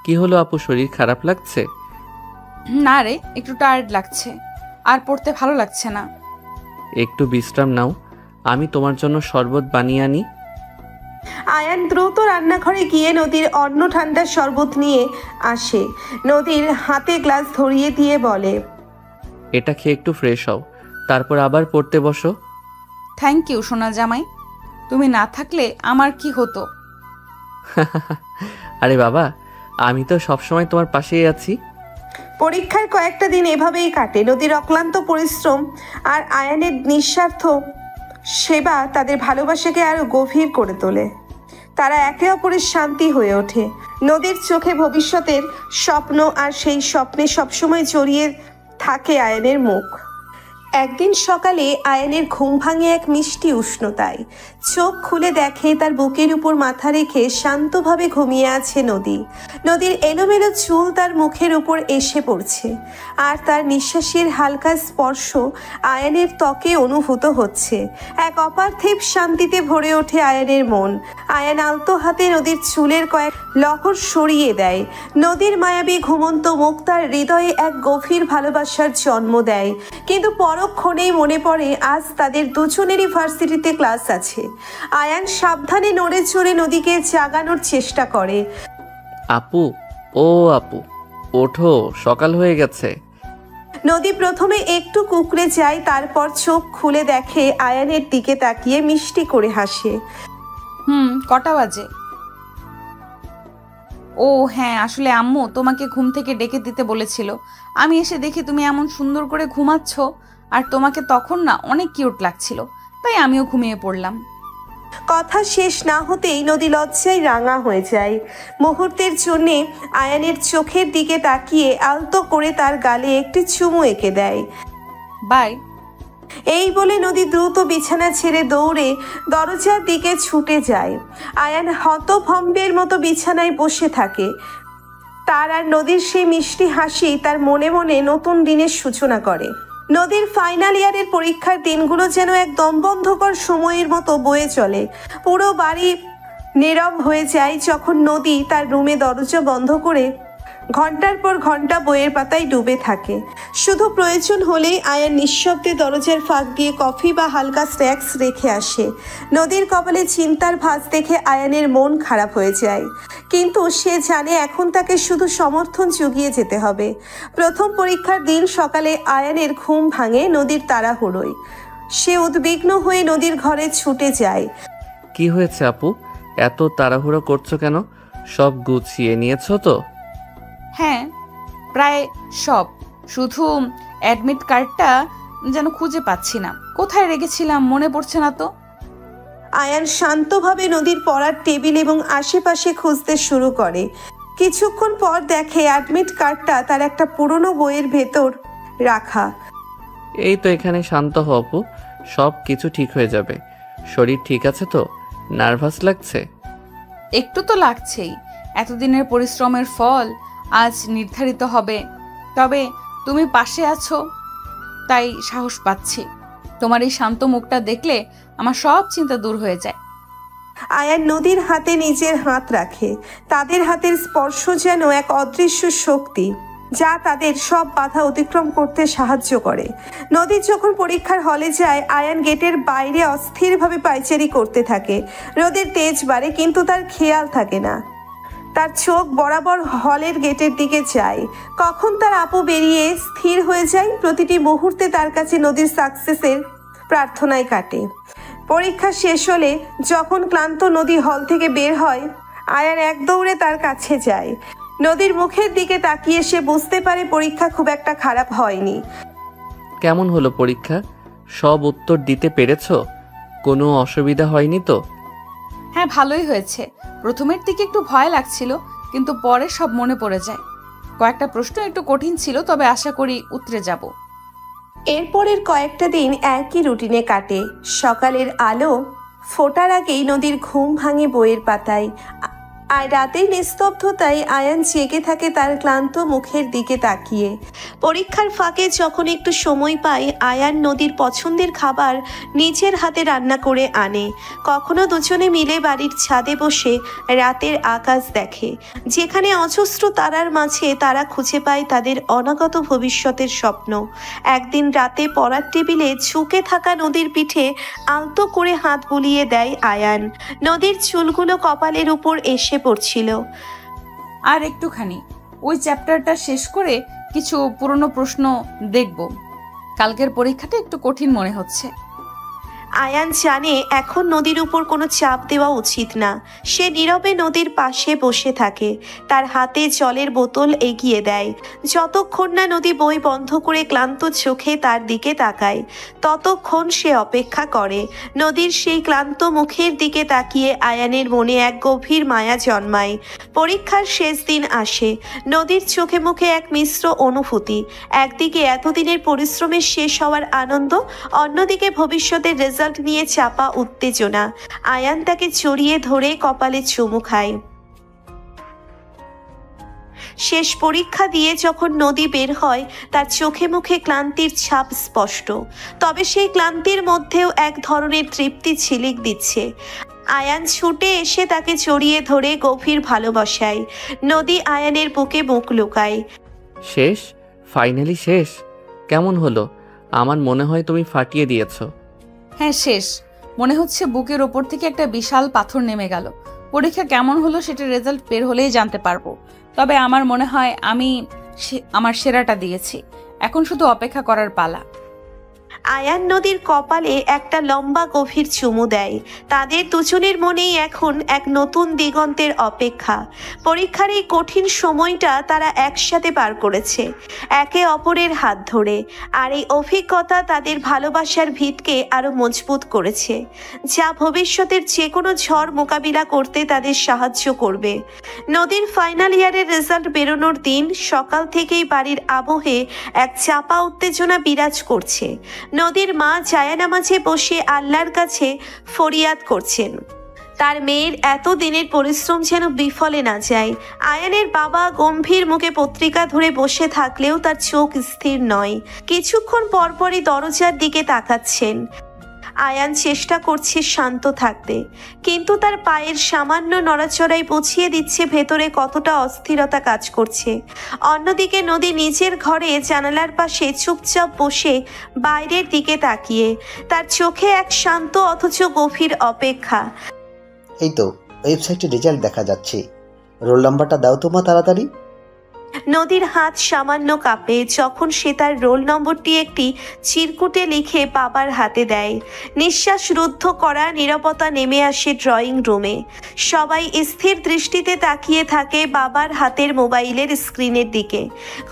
কি হলো আপু, শরীর খারাপ লাগছে? না রে, একটু টায়ার্ড লাগছে, আর পড়তে ভালো লাগছে না। একটু বিশ্রাম নাও, আমি তোমার জন্য শরবত বানিয়ে আনি। আয়ান দ্রুত রান্নাঘরে গিয়ে নদীর অন্য ঠান্ডা শরবত নিয়ে আসে। নদীর হাতে গ্লাস ধরিয়ে দিয়ে বলে, এটা খেয়ে একটু ফ্রেশ হও, তারপর আবার পড়তে বসো। থ্যাংক ইউ সোনা জামাই, তুমি না থাকলে আমার কি হতো। আরে বাবা, আমি তো সবসময় তোমার পাশেই আছি। পরীক্ষার কয়েকটা দিন এভাবেই কাটে। নদীর অক্লান্ত পরিশ্রম আর আয়ানের নিঃস্বার্থ সেবা তাদের ভালোবাসাকে আরো গভীর করে তোলে। তারা একে অপরের শান্তি হয়ে ওঠে। নদীর চোখে ভবিষ্যতের স্বপ্ন, আর সেই স্বপ্নে সবসময় জড়িয়ে থাকে আয়ানের মুখ। একদিন সকালে আয়ানের ঘুম ভাঙে এক মিষ্টি উষ্ণতায়। চোখ খুলে দেখে তার বুকের উপর মাথা রেখে শান্তভাবে ঘুমিয়ে আছে নদী। নদীর এলোমেলো চুল তার মুখের উপর এসে পড়ছে, আর তার নিঃশ্বাসের হালকা স্পর্শ আয়ানের ত্বকে অনুভূত হচ্ছে। এক অপার্থিব শান্তিতে ভরে ওঠে আয়ানের মন। আয়ান আলতো হাতে নদীর চুলের কয়েক লহর সরিয়ে দেয়। নদীর মায়াবী ঘুমন্ত মুখ তার হৃদয়ে এক গভীর ভালোবাসার জন্ম দেয়। কিন্তু পরক্ষণেই মনে পড়ে আজ তাদের দুজনেরই ভার্সিটিতে ক্লাস আছে। আয়ান সাবধানে নড়ে চড়ে নদীকে জাগানোর চেষ্টা করে। আপু, ও আপু, ওঠো, সকাল হয়ে গেছে। নদী প্রথমে একটু কুঁকড়ে যায়, তারপর চোখ খুলে দেখে আয়ানের দিকে তাকিয়ে মিষ্টি করে হাসে। কটা বাজে? ও হ্যাঁ, আসলে আম্মু তোমাকে ঘুম থেকে ডেকে দিতে বলেছিল। আমি এসে দেখি তুমি এমন সুন্দর করে ঘুমাচ্ছ, আর তোমাকে তখন না অনেক কিউট লাগছিল, তাই আমিও ঘুমিয়ে পড়লাম। কথা শেষ না হতেই নদী লজ্জায় রাঙা হয়ে যায়। মুহূর্তের জন্যে আয়ানের চোখের দিকে তাকিয়ে আলতো করে তার গালে একটি চুমু এঁকে দেয়। বাই। এই বলে নদী দ্রুত বিছানা ছেড়ে দৌড়ে দরজার দিকে ছুটে যায়। আয়ান হতভম্বের মতো বিছানায় বসে থাকে। তার আর নদীর সেই মিষ্টি হাসি তার মনে মনে নতুন দিনের সূচনা করে। নদীর ফাইনাল ইয়ারের পরীক্ষার দিনগুলো যেন এক দমবন্ধকর সময়ের মতো বয়ে চলে। পুরো বাড়ি নীরব হয়ে যায় যখন নদী তার রুমে দরজা বন্ধ করে ঘন্টার পর ঘন্টা বইয়ের পাতায় ডুবে থাকে। শুধু প্রয়োজন হলেই আয়ান নিঃশব্দে দরজার ফাঁক দিয়ে কফি বা হালকা স্ন্যাক্স রেখে আসে। নদীর কপালে চিন্তার ভাঁজ দেখে আয়ানের মন খারাপ হয়ে যায়, কিন্তু সে জানে এখন তাকে শুধু সমর্থন জুগিয়ে যেতে হবে। প্রথম পরীক্ষার দিন সকালে আয়ানের ঘুম ভাঙে নদীর তাড়াহুড়োয়। সে উদ্বিগ্ন হয়ে নদীর ঘরে ছুটে যায়। কি হয়েছে আপু, এত তাড়াহুড়ো করছো কেন? সব গুছিয়ে নিয়েছো তো? হ্যাঁ, প্রায় সব। শুধু অ্যাডমিট কার্ডটা যেন খুঁজে পাচ্ছি না। কোথায় রেখেছিলাম মনে পড়ছে না তো। আয়ান শান্তভাবে নদীর পড়ার টেবিল এবং আশেপাশে খুঁজতে শুরু করে। কিছুক্ষণ পর দেখে অ্যাডমিট কার্ডটা তার একটা পুরনো বইয়ের ভেতর রাখা। এই তো এখানে, শান্ত হও আপু, সব কিছু ঠিক হয়ে যাবে। শরীর ঠিক আছে তো? নার্ভাস লাগছে? একটু তো লাগছেই। এতদিনের পরিশ্রমের ফল আজ নির্ধারিত হবে। তবে তুমি পাশে আছো তাই সাহস পাচ্ছি। তোমার এই শান্ত মুখটা দেখলে আমার সব চিন্তা দূর হয়ে যায়। আয়ান নদীর হাতে নিজের হাত রাখে। তাদের হাতের স্পর্শ যেন এক অদৃশ্য শক্তি, যা তাদের সব বাধা অতিক্রম করতে সাহায্য করে। নদীর যখন পরীক্ষার হলে যায়, আয়ান গেটের বাইরে অস্থিরভাবে পায়চারি করতে থাকে। রোদের তেজ বাড়ে, কিন্তু তার খেয়াল থাকে না। তার চোখ বরাবর হলের গেটের দিকে যায়। কখন তার আপু বেরিয়ে স্থির হয়ে যায়। প্রতিটি মুহূর্তে তার কাছে নদীর সাকসেসের প্রার্থনায় কাটে। পরীক্ষা শেষ হলে যখন ক্লান্ত নদী হল থেকে বের হয়, আয়ান এক দৌড়ে তার কাছে যায়। নদীর মুখের দিকে তাকিয়ে সে বুঝতে পারে পরীক্ষা খুব একটা খারাপ হয়নি। কেমন হলো পরীক্ষা? সব উত্তর দিতে পেরেছো? কোনো অসুবিধা হয়নি তো? হ্যাঁ, ভালোই হয়েছে। প্রথমের দিকে একটু ভয় লাগছিল, কিন্তু পরে সব মনে পড়ে যায়। কয়েকটা প্রশ্ন একটু কঠিন ছিল, তবে আশা করি উতরে যাব। এরপরের কয়েকটা দিন একই রুটিনে কাটে। সকালের আলো ফোটার আগেই নদীর ঘুম ভাঙে বইয়ের পাতায়। আর রাতের নিস্তব্ধতায় আয়ান জেগে থাকে তার ক্লান্ত মুখের দিকে তাকিয়ে। পরীক্ষার ফাঁকে যখন একটু সময় পায়, আয়ান নদীর পছন্দের খাবার নিজের হাতে রান্না করে আনে। কখনো দুজনে মিলে বাড়ির ছাদে বসে রাতের আকাশ দেখে, যেখানে অজস্র তারার মাঝে তারা খুঁজে পায় তাদের অনাগত ভবিষ্যতের স্বপ্ন। একদিন রাতে পড়ার টেবিলে ঝুঁকে থাকা নদীর পিঠে আলতো করে হাত বুলিয়ে দেয় আয়ান। নদীর চুলগুলো কপালের উপর এসে পড়ছিল। আর একটুখানি, ওই চ্যাপ্টারটা শেষ করে কিছু পুরনো প্রশ্ন দেখব। কালকের পরীক্ষাটা একটু কঠিন মনে হচ্ছে। আয়ান জানে এখন নদীর উপর কোনো চাপ দেওয়া উচিত না। সে নীরবে নদীর পাশে বসে থাকে, তার হাতে জলের বোতল এগিয়ে দেয়। যতক্ষণ না নদী বই বন্ধ করে ক্লান্ত চোখে তার দিকে তাকায়, ততক্ষণ সে অপেক্ষা করে। নদীর সেই ক্লান্ত মুখের দিকে তাকিয়ে আয়ানের মনে এক গভীর মায়া জন্মায়। পরীক্ষার শেষ দিন আসে। নদীর চোখে মুখে এক মিশ্র অনুভূতি। একদিকে এতদিনের পরিশ্রমের শেষ হওয়ার আনন্দ, অন্যদিকে ভবিষ্যতের রেজাল্ট নিয়ে চাপা উত্তেজনা। আয়ান তাকে জড়িয়ে ধরে কপালে চুমু খায়। শেষ পরীক্ষা দিয়ে যখন নদী বের হয়, তার চোখে মুখে ক্লান্তির ছাপ স্পষ্ট, তবে সেই ক্লান্তির মধ্যেও এক ধরনের তৃপ্তি ঝিলিক দিচ্ছে। আয়ান ছুটে এসে তাকে জড়িয়ে ধরে গভীর ভালোবাসায়। নদী আয়ানের বুকে মুখ লুকায়। শেষ? ফাইনালি শেষ? কেমন হলো? আমার মনে হয় তুমি ফাটিয়ে দিয়েছো। হ্যাঁ, শেষ। মনে হচ্ছে বুকের ওপর থেকে একটা বিশাল পাথর নেমে গেল। পরীক্ষা কেমন হলো সেটা রেজাল্ট বের হলেই জানতে পারবো। তবে আমার মনে হয় আমি আমার সেরাটা দিয়েছি। এখন শুধু অপেক্ষা করার পালা। আয়ান নদীর কপালে একটা লম্বা গভীর চুমু দেয়। তাদের দুজনের মনেই এখন এক নতুন দিগন্তের অপেক্ষা। পরীক্ষার এই কঠিন সময়টা তারা একসাথে পার করেছে, একে অপরের হাত ধরে। আর এই অভিজ্ঞতা তাদের ভালোবাসার ভিতকে আরো মজবুত করেছে, যা ভবিষ্যতের যে কোনো ঝড় মোকাবিলা করতে তাদের সাহায্য করবে। নদীর ফাইনাল ইয়ারের রেজাল্ট বেরোনোর দিন সকাল থেকেই বাড়ির আবহে এক চাপা উত্তেজনা বিরাজ করছে। নদীর মা জায়ানামাজে বসে আল্লাহর কাছে ফরিয়াদ করছেন, তার মেয়ের এত দিনের পরিশ্রম যেন বিফলে না যায়। আয়ানের বাবা গম্ভীর মুখে পত্রিকা ধরে বসে থাকলেও তার চোখ স্থির নয়। কিছুক্ষণ পরপরই দরজার দিকে তাকাচ্ছেন। আয়ান চেষ্টা করছে শান্ত থাকতে, কিন্তু তার পায়ের সামান্য নড়াচড়াই বুঝিয়ে দিচ্ছে ভেতরে কতটা অস্থিরতা কাজ করছে। অন্যদিকে নদী নিজের ঘরে জানালার পাশে চুপচাপ বসে বাইরের দিকে তাকিয়ে, তার চোখে এক শান্ত অথচ গভীর অপেক্ষা। এই তো ওয়েবসাইটে রেজাল্ট দেখা যাচ্ছে। রোল নাম্বারটা দাও তো মা, তাড়াতাড়ি। নদীর হাত সামান্য কাঁপে যখন সে তার রোল নম্বরটি একটি চিরকুটে লিখে বাবার হাতে দেয়। নিঃশ্বাস রুদ্ধ করা নীরবতা নেমে আসে ড্রয়িং রুমে। সবাই স্থির দৃষ্টিতে তাকিয়ে থাকে বাবার হাতের মোবাইলের স্ক্রিনের দিকে।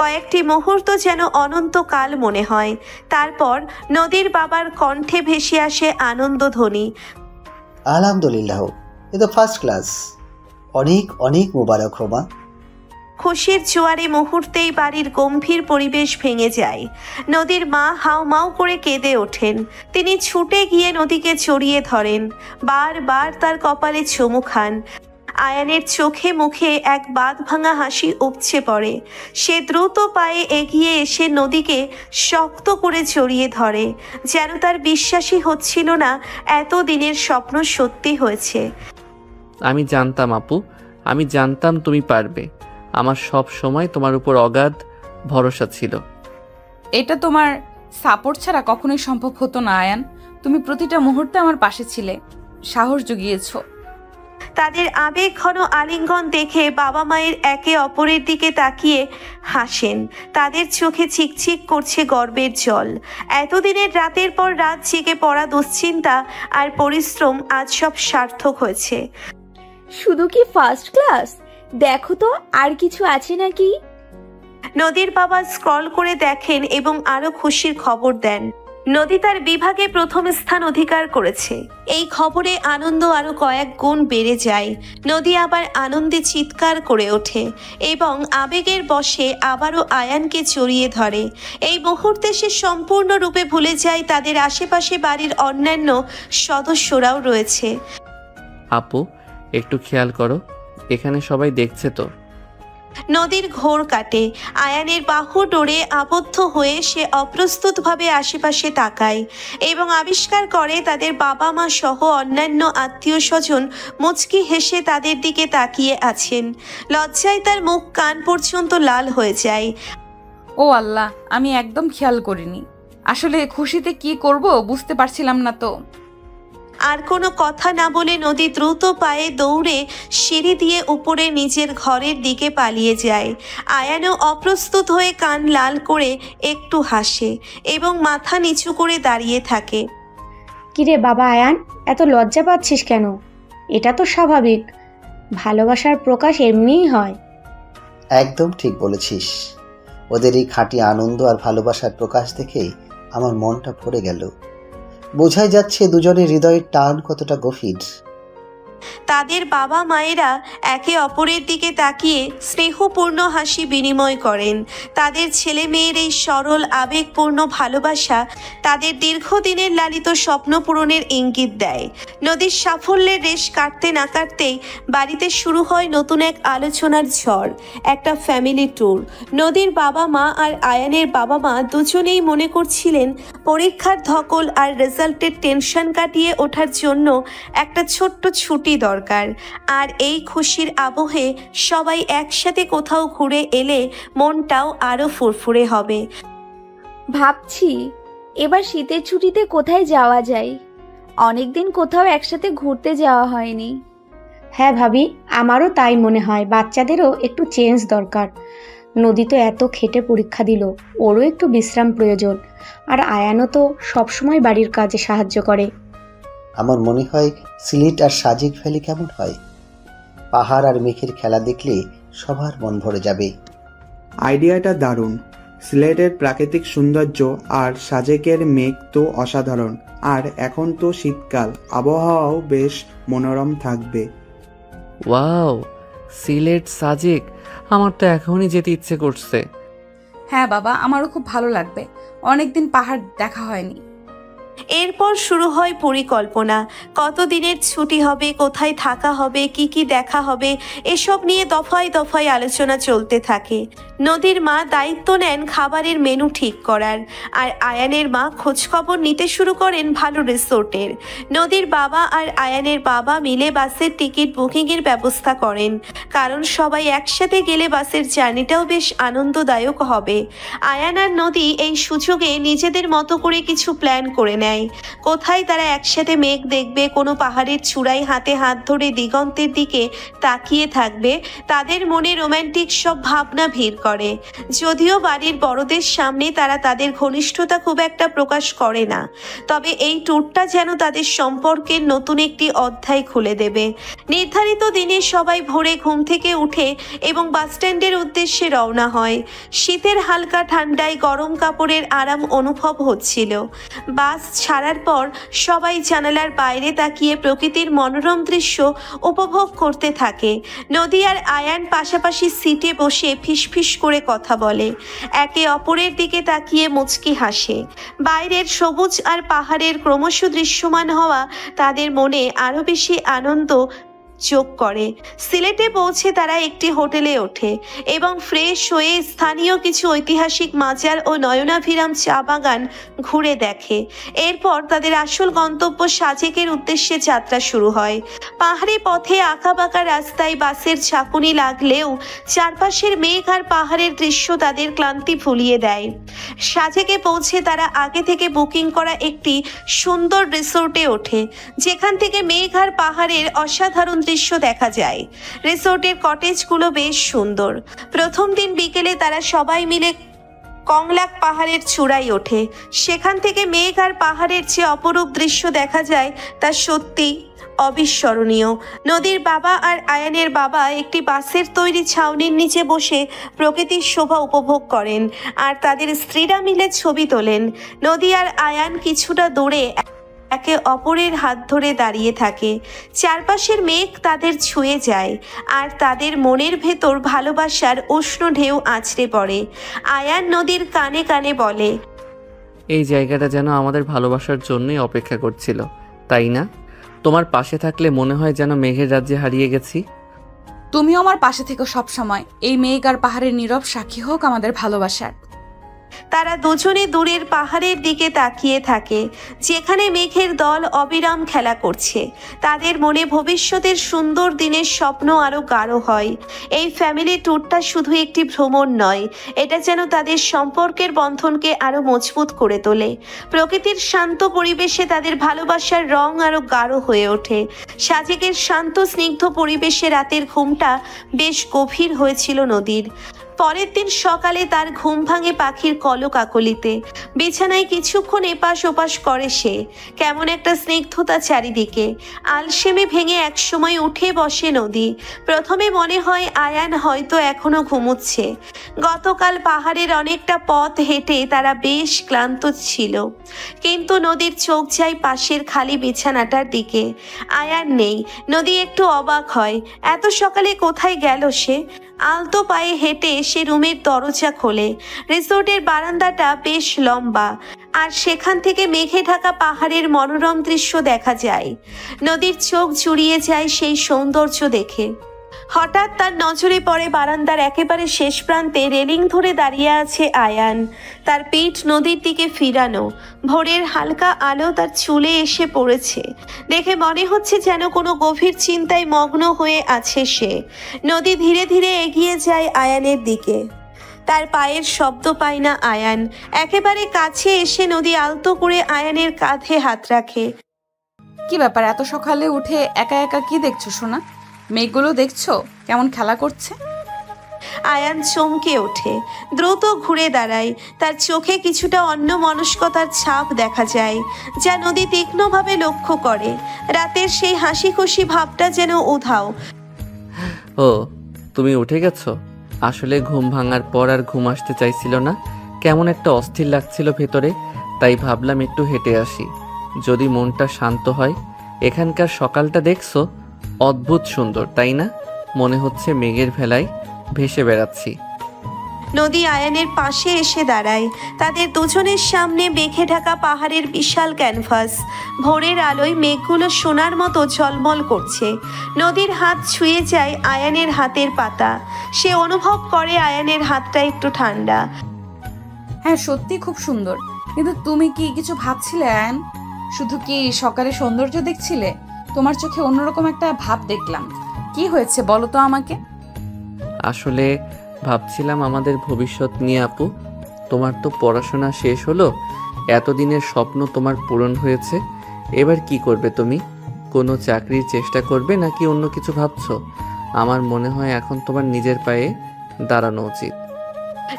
কয়েকটি মুহূর্ত যেন অনন্তকাল মনে হয়। তারপর নদীর বাবার কণ্ঠে ভেসে আসে আনন্দধ্বনি। আলহামদুলিল্লাহ, এ তো ফার্স্ট ক্লাস। অনেক অনেক মোবারক রোমা। খুশির জোয়ারে মুহূর্তেই বাড়ির গম্ভীর পরিবেশ ভেঙে যায়। নদীর মা হাউমাউ করে কেঁদে ওঠেন। তিনি ছুটে গিয়ে নদীকে জড়িয়ে ধরেন, বারবার তার কপালে চুমু খান। আয়ানের চোখে মুখে এক বাঁধ ভাঙা হাসি উপচে পড়ে। সে দ্রুত পায়ে এগিয়ে এসে নদীকে শক্ত করে জড়িয়ে ধরে, যেন তার বিশ্বাসই হচ্ছিল না এতদিনের স্বপ্ন সত্যি হয়েছে। আমি জানতাম আপু, আমি জানতাম তুমি পারবে। আমার সব সময় তোমার উপর অগাধ ভরসা ছিল। এটা তোমার সাপোর্ট ছাড়া কখনোই সম্ভব হতো না আয়ান। তুমি প্রতিটা মুহূর্তে আমার পাশে ছিলে, সাহস জুগিয়েছো। তাদের আবেগ ঘন আলিঙ্গন দেখে বাবা মায়ের একে অপরের দিকে তাকিয়ে হাসেন। তাদের চোখে চিকচিক করছে গর্বের জল। এতদিনের রাতের পর রাত জেগে পড়া দুশ্চিন্তা আর পরিশ্রম আজ সব সার্থক হয়েছে। শুধু কি ফার্স্ট ক্লাস, দেখো তো আর কিছু আছে নাকি। নদীর বাবা স্ক্রল করে দেখেন এবং আরো খুশির খবর দেন। নদী তার বিভাগে প্রথম স্থান অধিকার করেছে। এই খবরে আনন্দ আরো কয়েক গুণ বেড়ে যায়। নদী আবার আনন্দে চিৎকার করে ওঠে এবং আবেগের বশে আবারও আয়ানকে জড়িয়ে ধরে। এই মুহূর্তে সে সম্পূর্ণরূপে ভুলে যায় তাদের আশেপাশে বাড়ির অন্যান্য সদস্যরাও রয়েছে। আপু, একটু খেয়াল করো, এখানে সবাই দেখছে তো। নদীর ঘোর কাটে। আয়ানের বাহু ডোরে আবদ্ধ হয়ে সে অপ্রস্তুতভাবে আশেপাশে তাকায় এবং আবিষ্কার করে তাদের বাবা মা সহ অন্যান্য আত্মীয় স্বজন মুচকি হেসে তাদের দিকে তাকিয়ে আছেন। লজ্জায় তার মুখ কান পর্যন্ত লাল হয়ে যায়। ও আল্লাহ, আমি একদম খেয়াল করিনি। আসলে খুশিতে কি করব বুঝতে পারছিলাম না তো। আর কোনো কথা না বলে নদী দ্রুত পায়ে দৌড়ে সিঁড়ি দিয়ে উপরে নিজের ঘরের দিকে পালিয়ে যায়। আয়ানও অপ্রস্তুত হয়ে কান লাল করে একটু হাসে এবং মাথা নিচু করে দাঁড়িয়ে থাকে। কিরে বাবা আয়ান, এত লজ্জা পাচ্ছিস কেন? এটা তো স্বাভাবিক, ভালোবাসার প্রকাশ এমনিই হয়। একদম ঠিক বলেছিস। ওদের এই খাঁটি আনন্দ আর ভালোবাসার প্রকাশ দেখে আমার মনটা ভরে গেল। বোঝাই যাচ্ছে দুজনের হৃদয়ের টান কতটা গভীর। তাদের বাবা মায়েরা একে অপরের দিকে তাকিয়ে স্নেহপূর্ণ হাসি বিনিময় করেন। তাদের ছেলে মেয়ের এই সরল আবেগপূর্ণ ভালোবাসা তাদের দীর্ঘদিনের লালিত স্বপ্ন পূরণের ইঙ্গিত দেয়। নদীর সাফল্যের রেশ কাটতে না কাটতেই বাড়িতে শুরু হয় নতুন এক আলোচনার ঝড়, একটা ফ্যামিলি ট্যুর। নদীর বাবা মা আর আয়ানের বাবা মা দুজনেই মনে করছিলেন পরীক্ষার ধকল আর রেজাল্টের টেনশন কাটিয়ে ওঠার জন্য একটা ছোট্ট ছুটি দরকার। আর এই খুশির আবহে সবাই একসাথে কোথাও ঘুরে এলে মনটাও আরো ফুরফুরে হবে। ভাবছি এবার শীতের ছুটিতে কোথায় যাওয়া যায়। অনেকদিন কোথাও একসাথে ঘুরতে যাওয়া হয়নি। হ্যাঁ ভাবি, আমারও তাই মনে হয়। বাচ্চাদেরও একটু চেঞ্জ দরকার। নদী তো এত খেটে পরীক্ষা দিল, ওরও একটু বিশ্রাম প্রয়োজন। আর আয়ানও তো সবসময় বাড়ির কাজে সাহায্য করে। আমার মনে হয় সিলেট আর সাজেক ভ্যালি কেমন হয়? পাহাড় আর মেঘের খেলা দেখলে সবার মন ভরে যাবে। আইডিয়াটা দারুণ। সিলেটের প্রাকৃতিক সৌন্দর্য আর সাজেকের মেঘ তো অসাধারণ। আর এখন তো শীতকাল, আবহাওয়াও বেশ মনোরম থাকবে। ওয়াও, সিলেট, সাজেক, আমার তো এখনই যেতে ইচ্ছে করছে। হ্যাঁ বাবা, আমারও খুব ভালো লাগবে। অনেকদিন পাহাড় দেখা হয়নি। এরপর শুরু হয় পরিকল্পনা। কতদিনের ছুটি হবে, কোথায় থাকা হবে, কি কি দেখা হবে, এসব নিয়ে দফায় দফায় আলোচনা চলতে থাকে। নদীর মা দায়িত্ব নেন খাবারের মেনু ঠিক করার, আর আয়ানের মা খোঁজখবর নিতে শুরু করেন ভালো রিসোর্টের। নদীর বাবা আর আয়ানের বাবা মিলে বাসের টিকিট বুকিংয়ের ব্যবস্থা করেন, কারণ সবাই একসাথে গেলে বাসের জার্নিটাও বেশ আনন্দদায়ক হবে। আয়ান আর নদী এই সুযোগে নিজেদের মতো করে কিছু প্ল্যান করে নেন। নেয়। কোথায় তারা একসাথে মেঘ দেখবে, কোনো পাহাড়ের চূড়ায় হাতে হাত ধরে দিগন্তের দিকে তাকিয়ে থাকবে, তাদের মনে রোম্যান্টিক সব ভাবনা ভিড় করে। যদিও বাড়ির বড়দের সামনে তারা তাদের ঘনিষ্ঠতা খুব একটা প্রকাশ করে না, তবে এই ট্যুরটা যেন তাদের সম্পর্কের নতুন একটি অধ্যায় খুলে দেবে। নির্ধারিত দিনে সবাই ভোরে ঘুম থেকে উঠে এবং বাসস্ট্যান্ডের উদ্দেশ্যে রওনা হয়। শীতের হালকা ঠান্ডায় গরম কাপড়ের আরাম অনুভব হচ্ছিল। বাস ছাড়ার পর সবাই জানালার বাইরে তাকিয়ে প্রকৃতির মনোরম দৃশ্য উপভোগ করতে থাকে। নদী আর আয়ান পাশাপাশি সিটে বসে ফিসফিস করে কথা বলে, একে অপরের দিকে তাকিয়ে মুচকি হাসে। বাইরের সবুজ আর পাহাড়ের ক্রমশ দৃশ্যমান হওয়া তাদের মনে আরও বেশি আনন্দ যোগ করে। সিলেটে পৌঁছে তারা একটি হোটেলে ওঠে এবং ফ্রেশ হয়ে স্থানীয় কিছু ঐতিহাসিক মাজার ও নয়নাভিরাম চা বাগান ঘুরে দেখে। এরপর তাদের আসল গন্তব্য সাজেকের উদ্দেশ্যে যাত্রা শুরু হয়। পাহাড়ি পথে আঁকাবাঁকা রাস্তায় বাসের ঝাঁকুনি লাগলেও চারপাশের মেঘ আর পাহাড়ের দৃশ্য তাদের ক্লান্তি ভুলিয়ে দেয়। সাজেকে পৌঁছে তারা আগে থেকে বুকিং করা একটি সুন্দর রিসোর্টে ওঠে, যেখান থেকে মেঘ আর পাহাড়ের অসাধারণ দৃশ্য দেখা যায়। রিসোর্টের কটেজগুলো বেশ সুন্দর। প্রথম দিন বিকেলে তারা সবাই মিলে কংলাক পাহাড়ের চূড়ায় ওঠে। সেখান থেকে মেঘ আর পাহাড়ের যে অপরূপ দৃশ্য দেখা যায় তা সত্যি অবিস্মরণীয়। নদীর বাবা আর আয়ানের বাবা একটি বাঁশের তৈরি ছাউনির নিচে বসে প্রকৃতির শোভা উপভোগ করেন আর তাদের স্ত্রীরা মিলে ছবি তোলেন। নদী আর আয়ান কিছুটা দূরে একে অপরের হাত ধরে দাঁড়িয়ে থাকে। চারপাশের মেঘ তাদের ছুঁয়ে যায় আর তাদের মনের ভেতর ভালোবাসার উষ্ণ ঢেউ আছড়ে পড়ে। আয়ান নদীর কানে কানে বলে, এই জায়গাটা যেন আমাদের ভালোবাসার জন্যই অপেক্ষা করছিল, তাই না? তোমার পাশে থাকলে মনে হয় যেন মেঘের রাজ্যে হারিয়ে গেছি। তুমিও আমার পাশে থেকো সব সময়। এই মেঘ আর পাহাড়ের নীরব সাক্ষী হোক আমাদের ভালোবাসার। তারা দুজনে দূরের পাহাড়ের দিকে তাকিয়ে থাকে, যেখানে মেঘের দল অবিরাম খেলা করছে। তাদের মনে ভবিষ্যতের সুন্দর দিনের স্বপ্ন আরও গাঢ় হয়। এই ফ্যামিলি ট্যুরটা শুধু একটি ভ্রমণ নয়, এটা যেন তাদের সম্পর্কের বন্ধনকে আরও মজবুত করে তোলে। প্রকৃতির শান্ত পরিবেশে তাদের ভালোবাসার রং আরও গাঢ় হয়ে ওঠে। সাজেকের শান্ত স্নিগ্ধ পরিবেশে রাতের ঘুমটা বেশ গভীর হয়েছিল নদীর। পরের দিন সকালে তার ঘুম ভাঙে পাখির কলকাকলিতে। বিছানায় কিছুক্ষণ এপাশ ওপাশ করে সে। কেমন একটা স্নিগ্ধতা চারিদিকে। আলসেমে ভেঙে একসময় উঠে বসে নদী। প্রথমে মনে হয় আয়ান হয়তো এখনো ঘুমোচ্ছে। গতকাল পাহাড়ের অনেকটা পথ হেঁটে তারা বেশ ক্লান্ত ছিল, কিন্তু নদীর চোখ যায় পাশের খালি বিছানাটার দিকে। আয়ান নেই। নদী একটু অবাক হয়, এত সকালে কোথায় গেল সে? আলতো পায়ে হেঁটে সে রুমের দরজা খোলে। রিসোর্টের বারান্দাটা বেশ লম্বা আর সেখান থেকে মেঘে ঢাকা পাহাড়ের মনোরম দৃশ্য দেখা যায়। নদীর চোখ জুড়িয়ে যায় সেই সৌন্দর্য দেখে। হঠাৎ তার নজরে পড়ে বারান্দার একেবারে শেষ প্রান্তে রেলিং ধরে দাঁড়িয়ে আছে আয়ান। তার পিঠ নদীর দিকে ফিরানো। ভোরের হালকা আলো তার চুলে এসে পড়েছে। দেখে মনে হচ্ছে যেন কোনো গভীর চিন্তায় মগ্ন হয়ে আছে সে। নদী ধীরে ধীরে এগিয়ে যায় আয়ানের দিকে। তার পায়ের শব্দ পায় না আয়ান। একেবারে কাছে এসে নদী আলতো করে আয়ানের কাঁধে হাত রাখে। কি ব্যাপার, এত সকালে উঠে একা একা কি দেখছো সোনা? মেঘগুলো দেখছো কেমন খেলা করছে? আয়ান চমকে ওঠে, দ্রুত ঘুরে দাঁড়ায়। তার চোখে কিছুটা অন্যমনস্কতার ছাপ দেখা যায়, যা নদী তীক্ষ্ণভাবে লক্ষ্য করে। রাতের সেই হাসি খুশি ভাবটা যেন উধাও। ও, তুমি উঠে গেছো? আসলে ঘুম ভাঙার পর আর ঘুম আসতে চাইছিল না, কেমন একটা অস্থির লাগছিল ভেতরে, তাই ভাবলাম একটু হেঁটে আসি, যদি মনটা শান্ত হয়। এখানকার সকালটা দেখছো, অদ্ভুত সুন্দর তাই না? মনে হচ্ছে মেঘের ভেলায় ভেসে বেড়াচ্ছি। নদী আয়ানের পাশে এসে দাঁড়ায়। তাদের দুজনের সামনে মেঘে ঢাকা পাহাড়ের বিশাল ক্যানভাস। ভোরের আলোয় মেঘগুলো সোনার মতো ঝলমল করছে। নদীর হাত ছুঁয়ে যায় আয়ানের হাতের পাতা। সে অনুভব করে আয়ানের হাতটা একটু ঠান্ডা। হ্যাঁ, সত্যি খুব সুন্দর। কিন্তু তুমি কি কিছু ভাবছিলে আয়ান? শুধু কি সকালে সৌন্দর্য দেখছিলে? তোমার চোখে অন্যরকম একটা ভাব দেখলাম। কি হয়েছে বলো তো আমাকে। আসলে ভাবছিলাম আমাদের ভবিষ্যৎ নিয়ে আপু। তোমার তো পড়াশোনা শেষ হলো, এতদিনের স্বপ্ন তোমার পূরণ হয়েছে। এবার কি করবে তুমি? কোনো চাকরির চেষ্টা করবে নাকি অন্য কিছু ভাবছো? আমার মনে হয় এখন তোমার নিজের পায়ে দাঁড়ানো উচিত।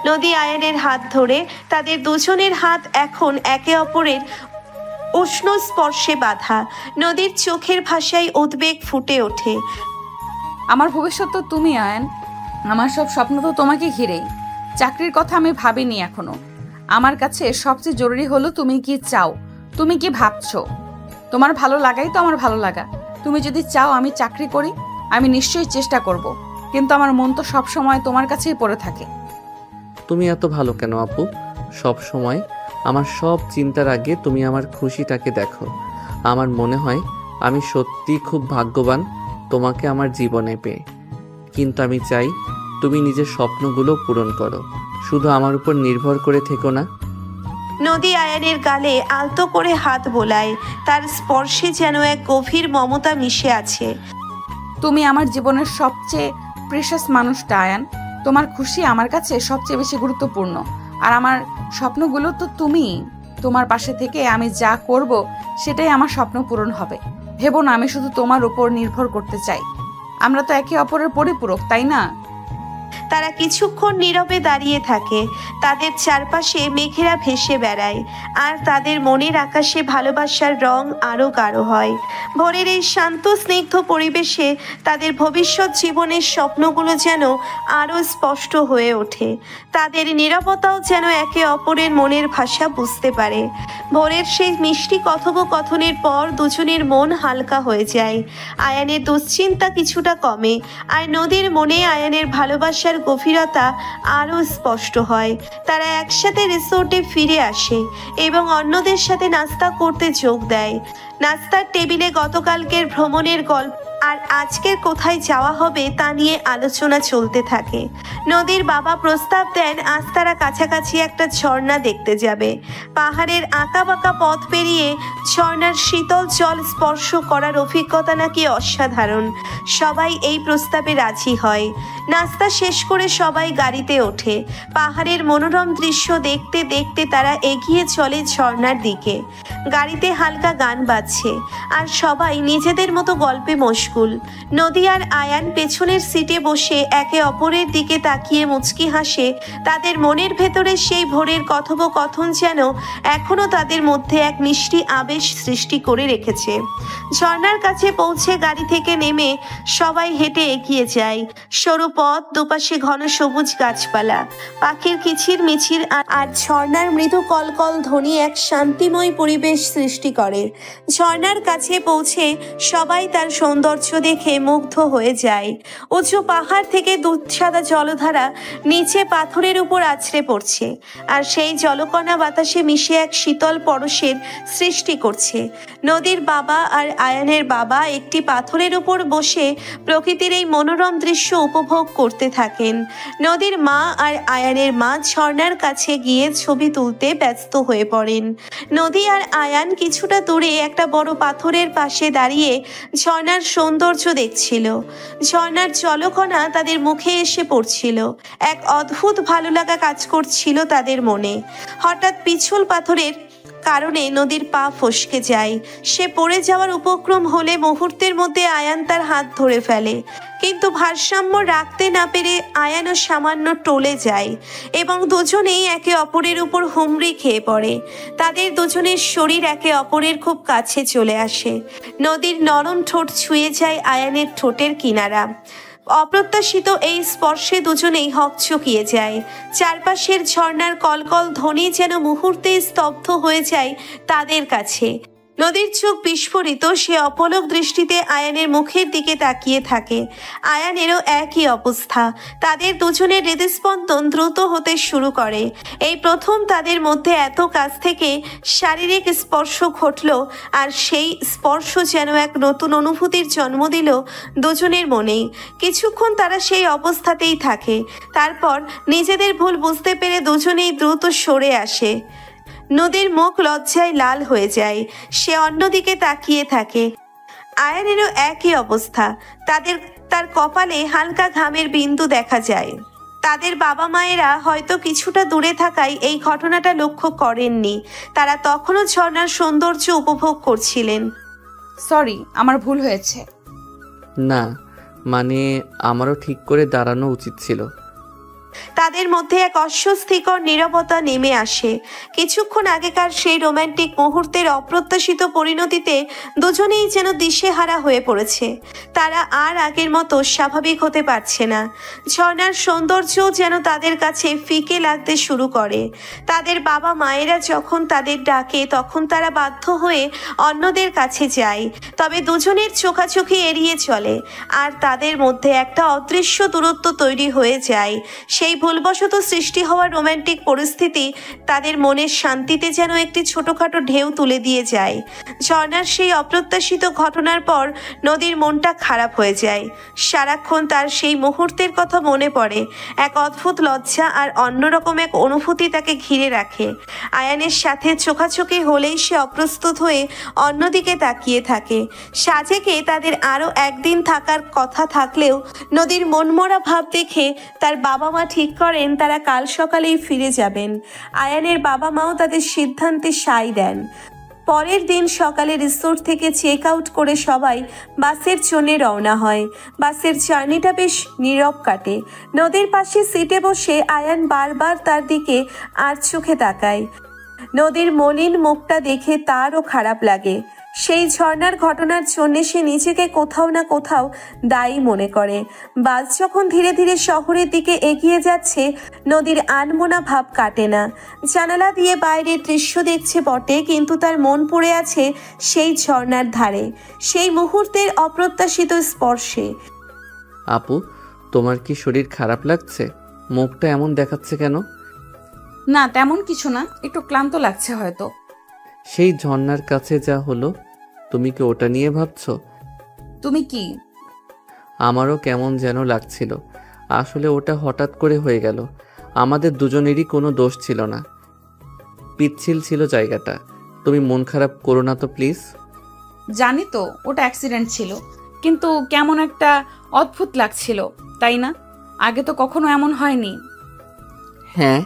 নদী আয়ানের হাত ধরে, তাদের দুজনের হাত এখন একে অপরের উষ্ণ স্পর্শে বাঁধা। নদীর চোখের ভাষায় উদ্বেগ ফুটে ওঠে। আমার ভবিষ্যৎ তো তুমি আয়ান, আমার সব স্বপ্ন তো তোমাকে ঘিরেই। চাকরির কথা আমি ভাবিনি এখনো। আমার কাছে সবচেয়ে জরুরি হলো তুমি কি চাও, তুমি কি ভাবছো। তোমার ভালো লাগাই তো আমার ভালো লাগা। তুমি যদি চাও আমি চাকরি করি, আমি নিশ্চয়ই চেষ্টা করব, কিন্তু আমার মন তো সবসময় তোমার কাছেই পড়ে থাকে। তুমি এত ভালো কেন আপু? সব সময় আমার সব চিন্তার আগে তুমি আমার খুশিটাকে দেখো। আমার মনে হয় আমি সত্যি খুব ভাগ্যবান তোমাকে আমার জীবনে পেয়ে। কিন্তু আমি চাই তুমি নিজের স্বপ্নগুলো পূরণ করো, শুধু আমার উপর নির্ভর করে থেকো না। নদী আয়ানের গালে আলতো করে হাত বোলায়, তার স্পর্শে যেন এক গভীর মমতা মিশে আছে। তুমি আমার জীবনের সবচেয়ে প্রেশাস মানুষটা আয়ান। তোমার খুশি আমার কাছে সবচেয়ে বেশি গুরুত্বপূর্ণ। আর আমার স্বপ্নগুলো তো তুমি। তোমার পাশে থেকে আমি যা করব সেটাই আমার স্বপ্ন পূরণ হবে। ভেবো না আমি শুধু তোমার উপর নির্ভর করতে চাই। আমরা তো একে অপরের পরিপূরক, তাই না? তারা কিছুক্ষণ নীরবে দাঁড়িয়ে থাকে। তাদের চারপাশে মেঘেরা ভেসে বেড়ায়, আর তাদের মনের আকাশে ভালোবাসার রং আরও গাঢ় হয়। ভোরের এই শান্ত স্নিগ্ধ পরিবেশে তাদের ভবিষ্যৎ জীবনের স্বপ্নগুলো যেন আরও স্পষ্ট হয়ে ওঠে। তাদের নীরবতাও যেন একে অপরের মনের ভাষা বুঝতে পারে। ভোরের সেই মিষ্টি কথোপকথনের পর দুজনের মন হালকা হয়ে যায়। আয়ানের দুশ্চিন্তা কিছুটা কমে, আর নদীর মনে আয়ানের ভালোবাসার গভীরতা আরও স্পষ্ট হয়। তারা একসাথে রিসোর্টে ফিরে আসে এবং অন্যদের সাথে নাস্তা করতে যোগ দেয়। নাস্তার টেবিলে গতকালকের ভ্রমণের গল্প আর আজকের কোথায় যাওয়া হবে তা নিয়ে আলোচনা চলতে থাকে। নদীর বাবা প্রস্তাব দেন আজ তারা কাছাকাছি একটা ঝর্ণা দেখতে যাবে। পাহাড়ের আঁকাবাঁকা পথ পেরিয়ে ঝর্ণার শীতল জল স্পর্শ করার অভিজ্ঞতা নাকি অসাধারণ। সবাই এই প্রস্তাবে রাজি হয়। নাস্তা শেষ করে সবাই গাড়িতে ওঠে। পাহাড়ের মনোরম দৃশ্য দেখতে দেখতে তারা এগিয়ে চলে ঝর্ণার দিকে। গাড়িতে হালকা গান বাজছে, আর সবাই নিজেদের মতো গল্পে মশগুল। নদী আর আয়ান পেছনের সিটে বসে একে অপরের দিকে তাকিয়ে মুচকি হাসে। তাদের মনের ভেতরে সেই ভোরের কথোপকথন যেন এখনো তাদের মধ্যে এক মিষ্টি আবেশ সৃষ্টি করে রেখেছে। ঝর্ণার কাছে পৌঁছে গাড়ি থেকে নেমে সবাই হেঁটে এগিয়ে যায়। সরু পথ, দুপাশে ঘন সবুজ গাছপালা, পাখির কিচির মিচির আর ঝর্ণার মৃদু কলকল ধ্বনি এক শান্তিময় পরিবেশ সৃষ্টি করে। ঝর্ণার কাছে পৌঁছে সবাই তার সৌন্দর্য দেখে মুগ্ধ হয়ে যায়। উঁচু পাহাড় থেকে দুধ সাদা জলধারা নিচে পাথরের উপর আছড়ে পড়ছে, আর সেই জলকণা বাতাসে মিশে এক শীতল পরশের সৃষ্টি করছে। নদীর বাবা আর আয়ানের বাবা একটি পাথরের উপর বসে প্রকৃতির এই মনোরম দৃশ্য উপভোগ করতে থাকেন। নদীর মা আর আয়ানের মা ঝর্ণার কাছে গিয়ে ছবি তুলতে ব্যস্ত হয়ে পড়েন। নদী আর আয়ান কিছুটা দূরে একটা বড় পাথরের পাশে দাঁড়িয়ে ঝর্ণার সৌন্দর্য দেখছিল। ঝর্ণার জলকণা তাদের মুখে এসে পড়ছিল। এক অদ্ভুত ভালো লাগা কাজ করছিল তাদের মনে। হঠাৎ পিছল পাথরের কারণে নদীর পা ফসকে যায়। সে পড়ে যাওয়ার উপক্রম হলে মুহূর্তের মধ্যে আয়ান তার হাত ধরে ফেলে, কিন্তু ভারসাম্য রাখতে না পেরে আয়ানও সামান্য টলে যায় এবং দুজনেই একে অপরের উপর হুমড়ি খেয়ে পড়ে। তাদের দুজনের শরীর একে অপরের খুব কাছে চলে আসে। নদীর নরম ঠোঁট ছুঁয়ে যায় আয়ানের ঠোঁটের কিনারা। অপ্রত্যাশিত এই স্পর্শে দুজনেই হকচকিয়ে যায়। চারপাশের ঝর্ণার কলকল ধ্বনি যেন মুহূর্তে স্তব্ধ হয়ে যায় তাদের কাছে। নদীর চোখ বিস্ফোরিত, সে অপলক দৃষ্টিতে আয়ানের মুখের দিকে তাকিয়ে থাকে। আয়ানেরও একই অবস্থা। তাদের দুজনের হৃদস্পন্দন দ্রুত হতে শুরু করে। এই প্রথম তাদের মধ্যে এত কাছ থেকে শারীরিক স্পর্শ ঘটল, আর সেই স্পর্শ যেন এক নতুন অনুভূতির জন্ম দিল দুজনের মনেই। কিছুক্ষণ তারা সেই অবস্থাতেই থাকে, তারপর নিজেদের ভুল বুঝতে পেরে দুজনেই দ্রুত সরে আসে। নদীর মুখ লজ্জায় লাল হয়ে যায়। সে অন্যদিকে তাকিয়ে থাকে। আয়ানেরও একই অবস্থা। তার কপালে হালকা ঘামের বিন্দু দেখা যায়। তাদের বাবা মায়েরা হয়তো কিছুটা দূরে থাকায় এই ঘটনাটা লক্ষ্য করেননি। তারা তখনও ঝর্ণার সৌন্দর্য উপভোগ করছিলেন। সরি, আমার ভুল হয়েছে। না, মানে আমারও ঠিক করে দাঁড়ানো উচিত ছিল। তাদের মধ্যে এক অস্বস্তিকর নীরবতা নেমে আসে। কিছুক্ষণ আগেকার সেই রোমান্টিক মুহূর্তের অপ্রত্যাশিত পরিণতিতে দুজনেই যেন দিশেহারা হয়ে পড়েছে। তারা আর আগের মতো স্বাভাবিক হতে পারছে না। ঝর্ণার সৌন্দর্যও যেন তাদের কাছে ফিকে লাগতে শুরু করে। তাদের বাবা মায়েরা যখন তাদের ডাকে তখন তারা বাধ্য হয়ে অন্যদের কাছে যায়, তবে দুজনের চোখাচোখি এড়িয়ে চলে আর তাদের মধ্যে একটা অদৃশ্য দূরত্ব তৈরি হয়ে যায়। সেই ভুলবশত সৃষ্টি হওয়া রোমান্টিক পরিস্থিতি তাদের মনের শান্তিতে যেন একটি ছোটখাটো ঢেউ তুলে দিয়ে যায়। ঝর্ণার সেই অপ্রত্যাশিত ঘটনার পর নদীর মনটা খারাপ হয়ে যায়। সারাক্ষণ তার সেই মুহূর্তের কথা মনে পড়ে। এক অদ্ভুত লজ্জা আর অন্যরকম এক অনুভূতি তাকে ঘিরে রাখে। আয়ানের সাথে চোখাচোখি হলেই সে অপ্রস্তুত হয়ে অন্যদিকে তাকিয়ে থাকে। সাজেকে তাদের আরও একদিন থাকার কথা থাকলেও নদীর মনমরা ভাব দেখে তার বাবা মা ঠিক করেন তারা কাল সকালেই ফিরে যাবেন। আয়ানের বাবা মাও তাদের সিদ্ধান্তে সায় দেন। পরের দিন সকালে রিসোর্ট থেকে চেক আউট করে সবাই বাসের জন্য রওনা হয়। বাসের জার্নিটা বেশ নীরব কাটে। নদীর পাশে সিটে বসে আয়ান বারবার তার দিকে আর চোখে তাকায়। নদীর মলিন মুখটা দেখে তারও খারাপ লাগে। সেই ঝর্ণার ঘটনার জন্য সে নিজেকে কোথাও না কোথাও দায়ী মনে করে। বাস যখন ধীরে ধীরে শহরের দিকে এগিয়ে যাচ্ছে, নদীর আনমনা ভাব কাটে না। জানালা দিয়ে বাইরের দৃশ্য দেখছে বটে, কিন্তু তার মন পড়ে আছে সেই ঝর্ণার ধারে, সেই মুহূর্তের অপ্রত্যাশিত স্পর্শে। আপু, তোমার কি শরীর খারাপ লাগছে? মুখটা এমন দেখাচ্ছে কেন? না, তেমন কিছু না, একটু ক্লান্ত লাগছে হয়তো। সেই ঝর্ণার কাছে যা হলো, তুমি কি ওটা নিয়ে ভাবছো? তুমি কি? আমারও কেমন যেন লাগছিল। আসলে ওটা হঠাৎ করে হয়ে গেল। আমাদের দুজনেরই কোনো দোষ ছিল না। পিচ্ছিল ছিল জায়গাটা। তুমি মন খারাপ করো না তো প্লিজ। জানি তো ওটা অ্যাক্সিডেন্ট ছিল, কিন্তু কেমন একটা অদ্ভুত লাগছিল, তাই না? আগে তো কখনো এমন হয়নি। হ্যাঁ,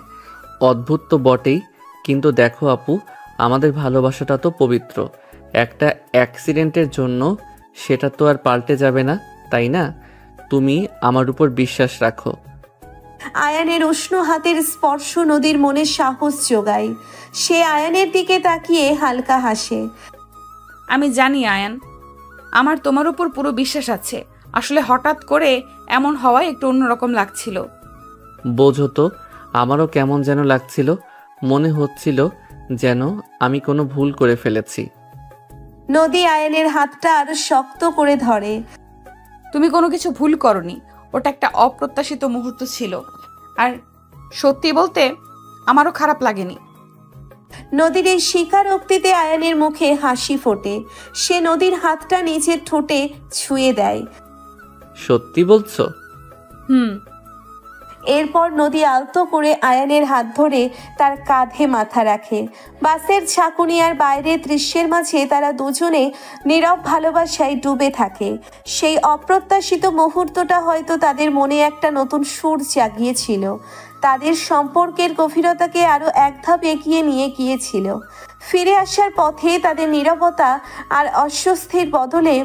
অদ্ভুত তো বটেই, কিন্তু দেখো আপু, আমাদের ভালোবাসাটা তো পবিত্র। একটা অ্যাক্সিডেন্টের জন্য সেটা তো আর পাল্টে যাবে না, তাই না? তুমি আমার উপর বিশ্বাস রাখো। আয়ানের উষ্ণ হাতের স্পর্শ নদীর মনে সাহস যোগায়। সে আয়ানের দিকে তাকিয়ে হালকা হাসে। আমি জানি আয়ান, আমার তোমার উপর পুরো বিশ্বাস আছে। আসলে হঠাৎ করে এমন হওয়ায় একটু অন্যরকম লাগছিল। বোঝো তো, আমারও কেমন যেন লাগছিল। মনে হচ্ছিল যেন আমি কোনো ভুল করে ফেলেছি। নদী আয়ানের হাতটা আরো শক্ত করে ধরে। তুমি কোনো কিছু ভুল করনি, ওটা একটা অপ্রত্যাশিত মুহূর্ত ছিল। আর সত্যি বলতে আমারও খারাপ লাগেনি। নদীর এই স্বীকারোক্তিতে আয়ানের মুখে হাসি ফোটে। সে নদীর হাতটা নিজের ঠোঁটে ছুঁয়ে দেয়। সত্যি বলছো? হুম। এরপর নদী আলতো করে আয়ানের হাত ধরে তার কাঁধে মাথা রাখে। বাসের ঝাঁকুনি আর বাইরের দৃশ্যের মাঝে তারা দুজনে নীরব ভালোবাসায় ডুবে থাকে। সেই অপ্রত্যাশিত মুহূর্তটা হয়তো তাদের মনে একটা নতুন সুর জাগিয়েছিল, তাদের সম্পর্কের গভীরতাকে আরও এক ধাপ এগিয়ে নিয়ে গিয়েছিল। ফিরে আসার পথে তাদের নীরবতা আর অস্বস্তির বদলে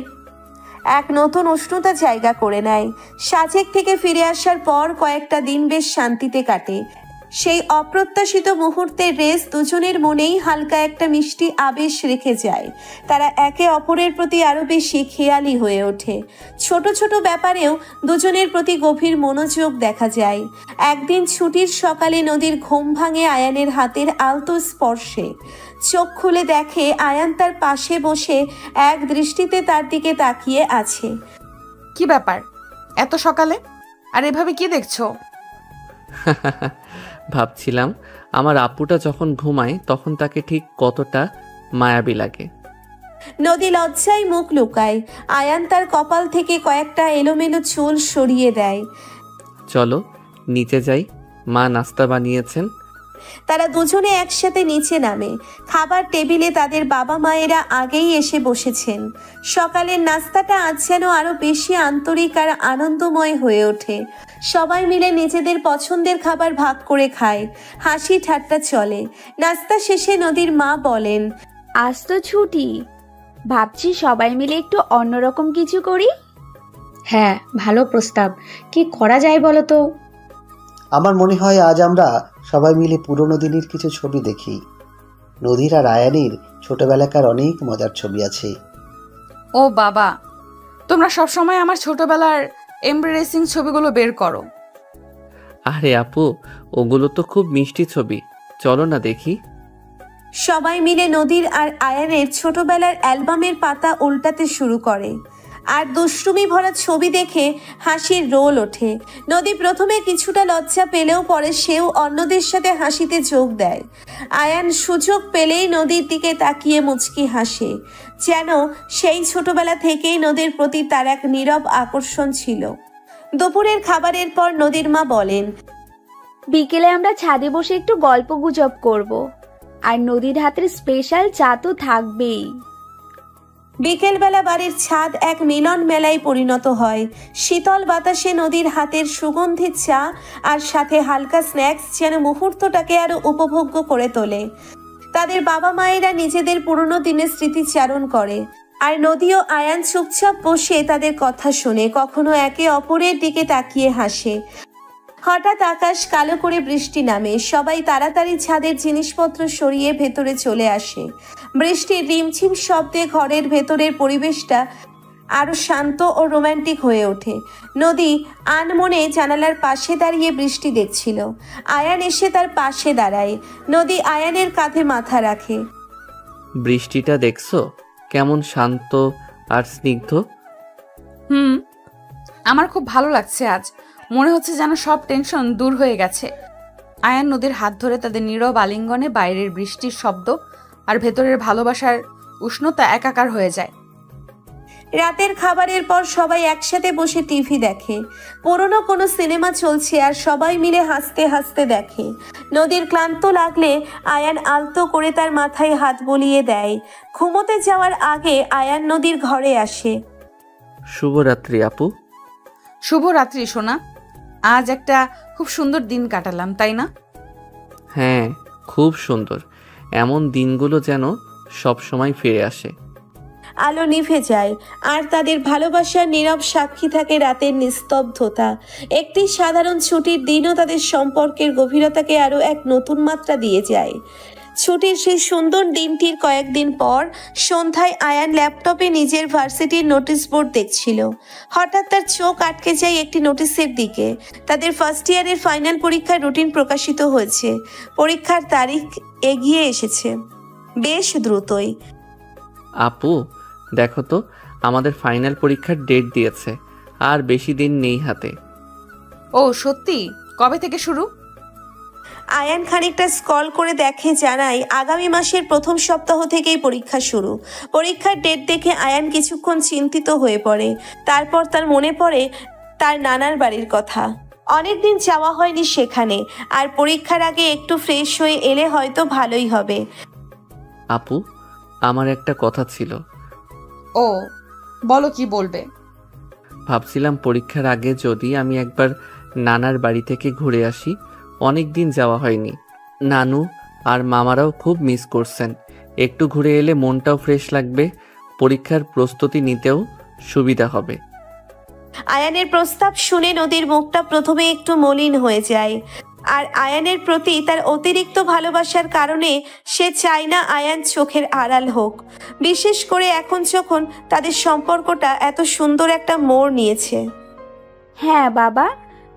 এক নতুন উষ্ণতা জায়গা করে নেয়। সাজেক থেকে ফিরে আসার পর কয়েকটা দিন বেশ শান্তিতে কাটে। সেই অপ্রত্যাশিত মুহূর্তের রেস দুজনের মনেই হালকা একটা মিষ্টি আবেশ রেখে যায়। তারা একে অপরের প্রতি আরও বেশি খেয়ালি হয়ে ওঠে। ছোট ছোট ব্যাপারেও দুজনের প্রতি গভীর মনোযোগ দেখা যায়। একদিন ছুটির সকালে নদীর ঘুম ভাঙে আয়ানের হাতের আলতো স্পর্শে। চোখ খুলে দেখে আয়ান তার পাশে বসে এক দৃষ্টিতে তার দিকে তাকিয়ে আছে। কি ব্যাপার এত সকালে? আর এভাবে কি দেখছো? ভাবছিলাম আমার আপুটা যখন ঘুমায় তখন তাকে ঠিক কতটা মায়াবী লাগে। নদী লজ্জায় মুখ লুকায়। আয়ান তার কপাল থেকে কয়েকটা এলোমেলো চুল সরিয়ে দেয়। চলো নিচে যাই, মা নাস্তা বানিয়েছেন। তারা দুজনে একসাথে নিচে নামে। খাবার টেবিলে তাদের বাবা মায়েরা আগেই এসে বসেছেন। সকালের নাস্তাটা আজ যেন আরো বেশি আন্তরিক আর আনন্দময় হয়ে ওঠে। সবাই মিলে নিজেদের পছন্দের খাবার ভাগ করে খায়, হাসি ঠাট্টা চলে। নাস্তা শেষে নদীর মা বলেন, আজ তো ছুটি, ভাবছি সবাই মিলে একটু অন্যরকম কিছু করি। হ্যাঁ, ভালো প্রস্তাব। কি করা যায় বলো তো? আমার মনে হয় আজ আমরা সবাই মিলে পুরোনো দিনের কিছু ছবি দেখি। নদীর আর আয়ানের ছোটবেলাকার অনেক মজার ছবি আছে। ও বাবা, তোমরা সবসময় আমার ছোটবেলার এমব্রেসিং ছবিগুলো বের করো। আরে আপু, ওগুলো তো খুব মিষ্টি ছবি, চলো না দেখি। সবাই মিলে নদীর আর আয়ানের ছোটবেলার অ্যালবামের পাতা উল্টাতে শুরু করে। আর দুষ্টুমি ভরা ছবি দেখে হাসির রোল ওঠে। নদী প্রথমে কিছুটা লজ্জা পেলেও পরে সেও অন্যদের সাথে হাসিতে যোগ দেয়। আয়ান সুযোগ পেলেই নদীর দিকে তাকিয়ে মুচকি হাসে, যেন সেই ছোটবেলা থেকেই নদীর প্রতি তার এক নীরব আকর্ষণ ছিল। দুপুরের খাবারের পর নদীর মা বলেন, বিকেলে আমরা ছাদে বসে একটু গল্প গুজব করব, আর নদীর হাতের স্পেশাল চা তো থাকবেই। বিকেলবেলা বাড়ির ছাদ এক মিলন মেলায় পরিণত হয়। শীতল বাতাসে নদীর হাতের সুগন্ধি চা আর সাথে হালকা স্ন্যাক্স যেন মুহূর্তটাকে আরো উপভোগ্য করে তোলে। তাদের বাবা মায়েরা নিজেদের পুরনো দিনের স্মৃতিচারণ করে, আর নদী ও আয়ান চুপচাপ বসে তাদের কথা শুনে, কখনো একে অপরের দিকে তাকিয়ে হাসে। হঠাৎ আকাশ কালো করে বৃষ্টি নামে। সবাই তাড়াতাড়ি ছাদের জিনিসপত্র সরিয়ে ভেতরে চলে আসে। বৃষ্টির রিমঝিম শব্দে ঘরের ভেতরের পরিবেশটা আরো শান্ত ও রোমান্টিক হয়ে ওঠে। নদী আনমনে জানালার পাশে দাঁড়িয়ে বৃষ্টি দেখছিল। আয়ান এসে তার পাশে দাঁড়ায়। নদী আয়ানের কাঁধে মাথা রাখে। বৃষ্টিটা দেখছো কেমন শান্ত আর স্নিগ্ধ? আমার খুব ভালো লাগছে আজ। মনে হচ্ছে যেন সব টেনশন দূর হয়ে গেছে। আয়ান নদীর হাত ধরে তাদের নীরব আলিঙ্গনে বাইরের বৃষ্টির শব্দ আর ভেতরের ভালোবাসার উষ্ণতা একাকার হয়ে যায়। রাতের খাবারের পর সবাই একসাথে বসে টিভি দেখে। পুরনো কোনো সিনেমা চলছে আর সবাই মিলে হাসতে হাসতে দেখে। নদীর ক্লান্ত লাগলে আয়ান আলতো করে তার মাথায় হাত বুলিয়ে দেয়। ঘুমোতে যাওয়ার আগে আয়ান নদীর ঘরে আসে। শুভরাত্রি আপু। শুভরাত্রি সোনা। আজ একটা খুব সুন্দর দিন কাটালাম, তাই না? হ্যাঁ, খুব সুন্দর। এমন দিনগুলো যেন সব সময় ফিরে আসে। আলো নিভে যায় আর তাদের ভালোবাসার নীরব সাক্ষী থাকে রাতের নিস্তব্ধতা। একটি সাধারণ ছুটির দিনও তাদের সম্পর্কের গভীরতাকে আরো এক নতুন মাত্রা দিয়ে যায়। ছুটির সেই সুন্দর দিনটির কয়েকদিন পর সন্ধ্যায় আয়ান ল্যাপটপে নিজের ভার্সিটির নোটিশ বোর্ড দেখছিল। হঠাৎ তার চোখ আটকে যায় একটি নোটিশের দিকে। তাদের ফার্স্ট ইয়ারের ফাইনাল পরীক্ষার রুটিন প্রকাশিত হয়েছে। পরীক্ষার তারিখ এগিয়ে এসেছে, বেশ দ্রুতই। আপু দেখো তো, আমাদের ফাইনাল পরীক্ষার ডেট দিয়েছে, আর বেশি দিন নেই হাতে। ও সত্যি? কবে থেকে শুরু? আয়ান খানিকটা স্ক্রল করে দেখে, জানায় আগামী মাসের প্রথম সপ্তাহ থেকেই পরীক্ষা শুরু। পরীক্ষার ডেট দেখে আয়ান কিছুক্ষণ চিন্তিত হয়ে পড়ে। তারপর তার মনে পড়ে তার নানার বাড়ির কথা। অনেকদিন যাওয়া হয়নি সেখানে, আর পরীক্ষার আগে একটু ফ্রেশ হয়ে এলে হয়তো ভালোই হবে। আপু, আমার একটা কথা ছিল। ও বলো, কি বলবে? ভাবছিলাম পরীক্ষার আগে যদি আমি একবার নানার বাড়ি থেকে ঘুরে আসি। অনেক দিন যাওয়া হয়নি। নানু আর মামারাও খুব মিস করছেন। একটু ঘুরে এলে মনটাও ফ্রেশ লাগবে, পরীক্ষার প্রস্তুতি নিতেও সুবিধা হবে। আয়ানের প্রস্তাব শুনে নদীর মুখটা প্রথমে একটু মলিন হয়ে যায়। আর আয়ানের প্রতি তার অতিরিক্ত ভালোবাসার কারণে সে চায় না আয়ান চোখের আড়াল হোক, বিশেষ করে এখন যখন তাদের সম্পর্কটা এত সুন্দর একটা মোড় নিয়েছে। হ্যাঁ বাবা,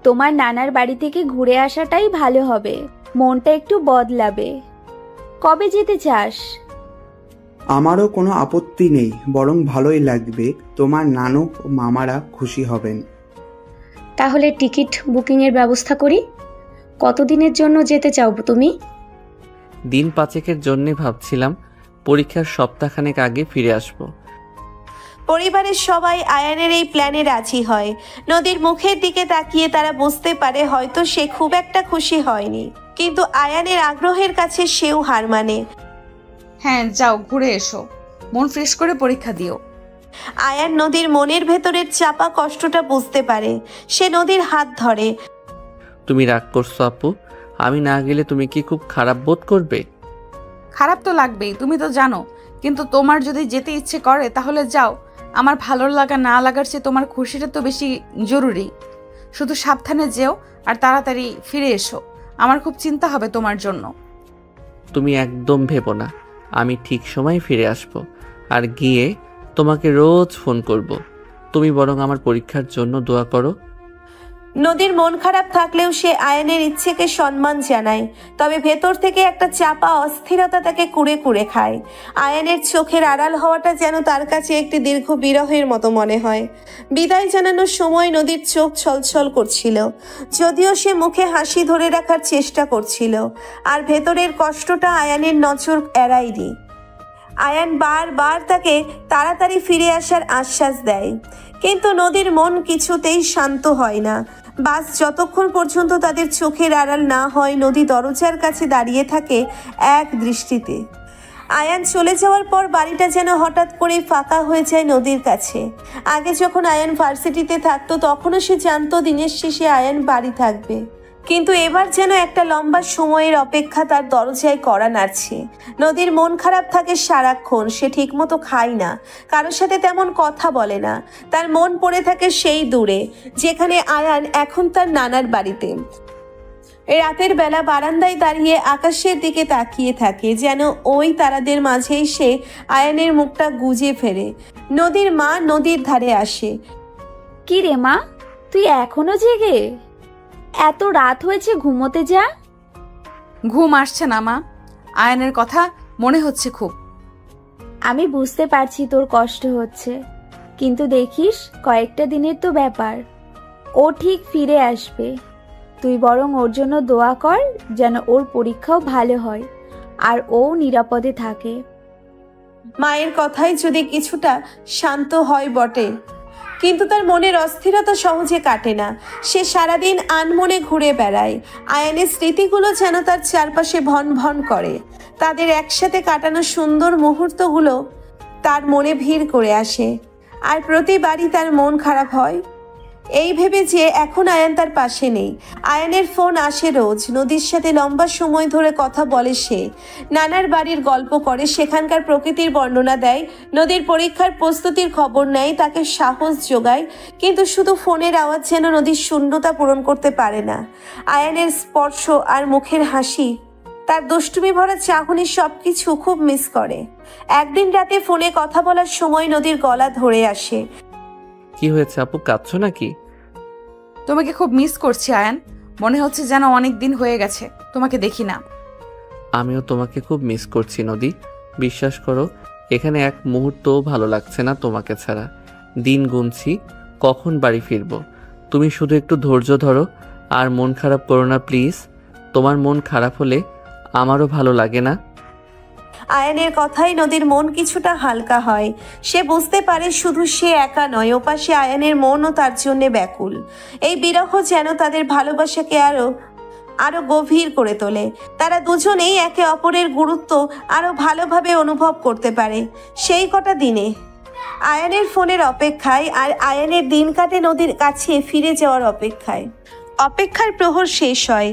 তোমার নানার বাড়ি থেকে ঘুরে আসাটাই ভালো হবে, মনটা একটু বদলাবে। কবে যেতে চাস? আমারও কোনো আপত্তি নেই, বরং ভালোই লাগবে। তোমার নানু ও মামারা খুশি হবেন। তাহলে টিকিট বুকিংয়ের ব্যবস্থা করি। কতদিনের জন্য যেতে চাও তুমি? দিন 5 জন্যে ভাবছিলাম, পরীক্ষার সপ্তাহখানেক আগে ফিরে আসব। পরিবারের সবাই আয়ানের এই প্ল্যানে রাজি হয়। নদীর মুখের দিকে তাকিয়ে তারা বুঝতে পারে হয়তো সে খুব একটা খুশি হয়নি, কিন্তু আয়ানের আগ্রহের কাছে সেও হার মানে। হ্যাঁ যাও ঘুরে এসো, মন ফ্রেশ করে পরীক্ষা দিও। আয়ান নদীর মনের ভেতরের চাপা কষ্টটা বুঝতে পারে। সে নদীর হাত ধরে। তুমি রাগ করছো আপু? আমি না গেলে তুমি কি খুব খারাপ বোধ করবে? খারাপ তো লাগবেই, তুমি তো জানো, কিন্তু তোমার যদি যেতে ইচ্ছে করে তাহলে যাও। আমার ভালো লাগা না লাগার চেয়ে তোমার খুশিটা তো বেশি জরুরি। শুধু সাবধানে যেও আর তাড়াতাড়ি ফিরে এসো, আমার খুব চিন্তা হবে তোমার জন্য। তুমি একদম ভেবো না, আমি ঠিক সময় ফিরে আসব আর গিয়ে তোমাকে রোজ ফোন করব। তুমি বরং আমার পরীক্ষার জন্য দোয়া করো। নদীর মন খারাপ থাকলেও সে আয়ানের ইচ্ছেকে সম্মান জানায়, তবে ভেতর থেকে একটা চাপা অস্থিরতা তাকে কুড়ে কুড়ে খায়। আয়ানের চোখের আড়াল হওয়াটা যেন তার কাছে একটি দীর্ঘ বিরহের মতো মনে হয়। বিদায় জানানোর সময় নদীর চোখ ছলছল করছিল, যদিও সে মুখে হাসি ধরে রাখার চেষ্টা করছিল, আর ভেতরের কষ্টটা আয়ানের নজর এড়ায়নি। আয়ান বারবার তাকে তাড়াতাড়ি ফিরে আসার আশ্বাস দেয়, কিন্তু নদীর মন কিছুতেই শান্ত হয় না। বাস যতক্ষণ পর্যন্ত তাদের চোখের আড়াল না হয়, নদী দরজার কাছে দাঁড়িয়ে থাকে এক দৃষ্টিতে। আয়ান চলে যাওয়ার পর বাড়িটা যেন হঠাৎ করেই ফাঁকা হয়ে যায় নদীর কাছে। আগে যখন আয়ান ভার্সিটিতে থাকতো তখনও সে জানতো দিনের শেষে আয়ান বাড়ি থাকবে, কিন্তু এবার যেন একটা লম্বা সময়ের অপেক্ষা তার দরজায় কড়া নাড়ছে। নদীর মন খারাপ থাকে সারাক্ষণ, সে ঠিকমতো খায় না, কারোর সাথে তেমন কথা বলে না। তার মন পড়ে থাকে সেই দূরে, যেখানে আয়ান এখন তার নানার বাড়িতে। রাতের বেলা বারান্দায় দাঁড়িয়ে আকাশের দিকে তাকিয়ে থাকে, যেন ওই তারাদের মাঝেই সে আয়ানের মুখটা গুজে ফেরে। নদীর মা নদীর ধারে আসে। কি রে মা, তুই এখনো জেগে? এত রাত হয়েছে, ঘুমোতে যা। ঘুম আসছে না মা, আয়নের কথা মনে হচ্ছে খুব। আমি বুঝতে পারছি তোর কষ্ট হচ্ছে, কিন্তু দেখিস কয়েকটা দিনের তো ব্যাপার, ও ঠিক ফিরে আসবে। তুই বরং ওর জন্য দোয়া কর যেন ওর পরীক্ষাও ভালো হয় আর ও নিরাপদে থাকে। মায়ের কথাই যদি কিছুটা শান্ত হয় বটে, কিন্তু তার মনের অস্থিরতা সহজে কাটে না। সে সারাদিন আনমনে ঘুরে বেড়ায়। আয়ানের স্মৃতিগুলো যেন তার চারপাশে ভন ভন করে। তাদের একসাথে কাটানো সুন্দর মুহূর্তগুলো তার মনে ভিড় করে আসে, আর প্রতিবারই তার মন খারাপ হয় এই ভেবে যে এখন আয়ান তার পাশে নেই। আয়ানের ফোন আসে রোজ, নদীর সাথে লম্বা সময় ধরে কথা বলে সে, নানার বাড়ির গল্প করে, সেখানকার প্রকৃতির বর্ণনা দেয়, নদীর পরীক্ষার প্রস্তুতির খবর নেয়, তাকে সাহস যোগায়। কিন্তু শুধু ফোনের আওয়াজ যেন নদীর শূন্যতা পূরণ করতে পারে না। আয়ানের স্পর্শ আর মুখের হাসি, তার দুষ্টুমি ভরা চাহনি সবকিছু খুব মিস করে। একদিন রাতে ফোনে কথা বলার সময় নদীর গলা ধরে আসে। কি হয়েছে আপু, কাঁদছো নাকি? তোমাকে খুব মিস করছি আয়ান, মনে হচ্ছে যেন অনেক দিন হয়ে গেছে তোমাকে দেখি না। আমিও তোমাকে খুব মিস করছি নদী, বিশ্বাস করো এখানে এক মুহূর্তও ভালো লাগছে না তোমাকে ছাড়া। দিন গুনছি কখন বাড়ি ফিরবো। তুমি শুধু একটু ধৈর্য ধরো আর মন খারাপ করো না প্লিজ। তোমার মন খারাপ হলে আমারও ভালো লাগে না। আয়ানের কথাই নদীর মন কিছুটা হালকা হয়। সে বুঝতে পারে শুধু সে একা নয়, ওপাশে আয়ানের মনও তার জন্য ব্যাকুল। এই বিরহ যেন তাদের ভালোবাসাকে আরো গভীর করে তোলে। তারা দুজনেই একে অপরের গুরুত্ব আরো ভালোভাবে অনুভব করতে পারে সেই কটা দিনে। আয়ানের ফোনের অপেক্ষায় আর আয়ানের দিন কাটে নদীর কাছে ফিরে যাওয়ার অপেক্ষায়। অপেক্ষার প্রহর শেষ হয়।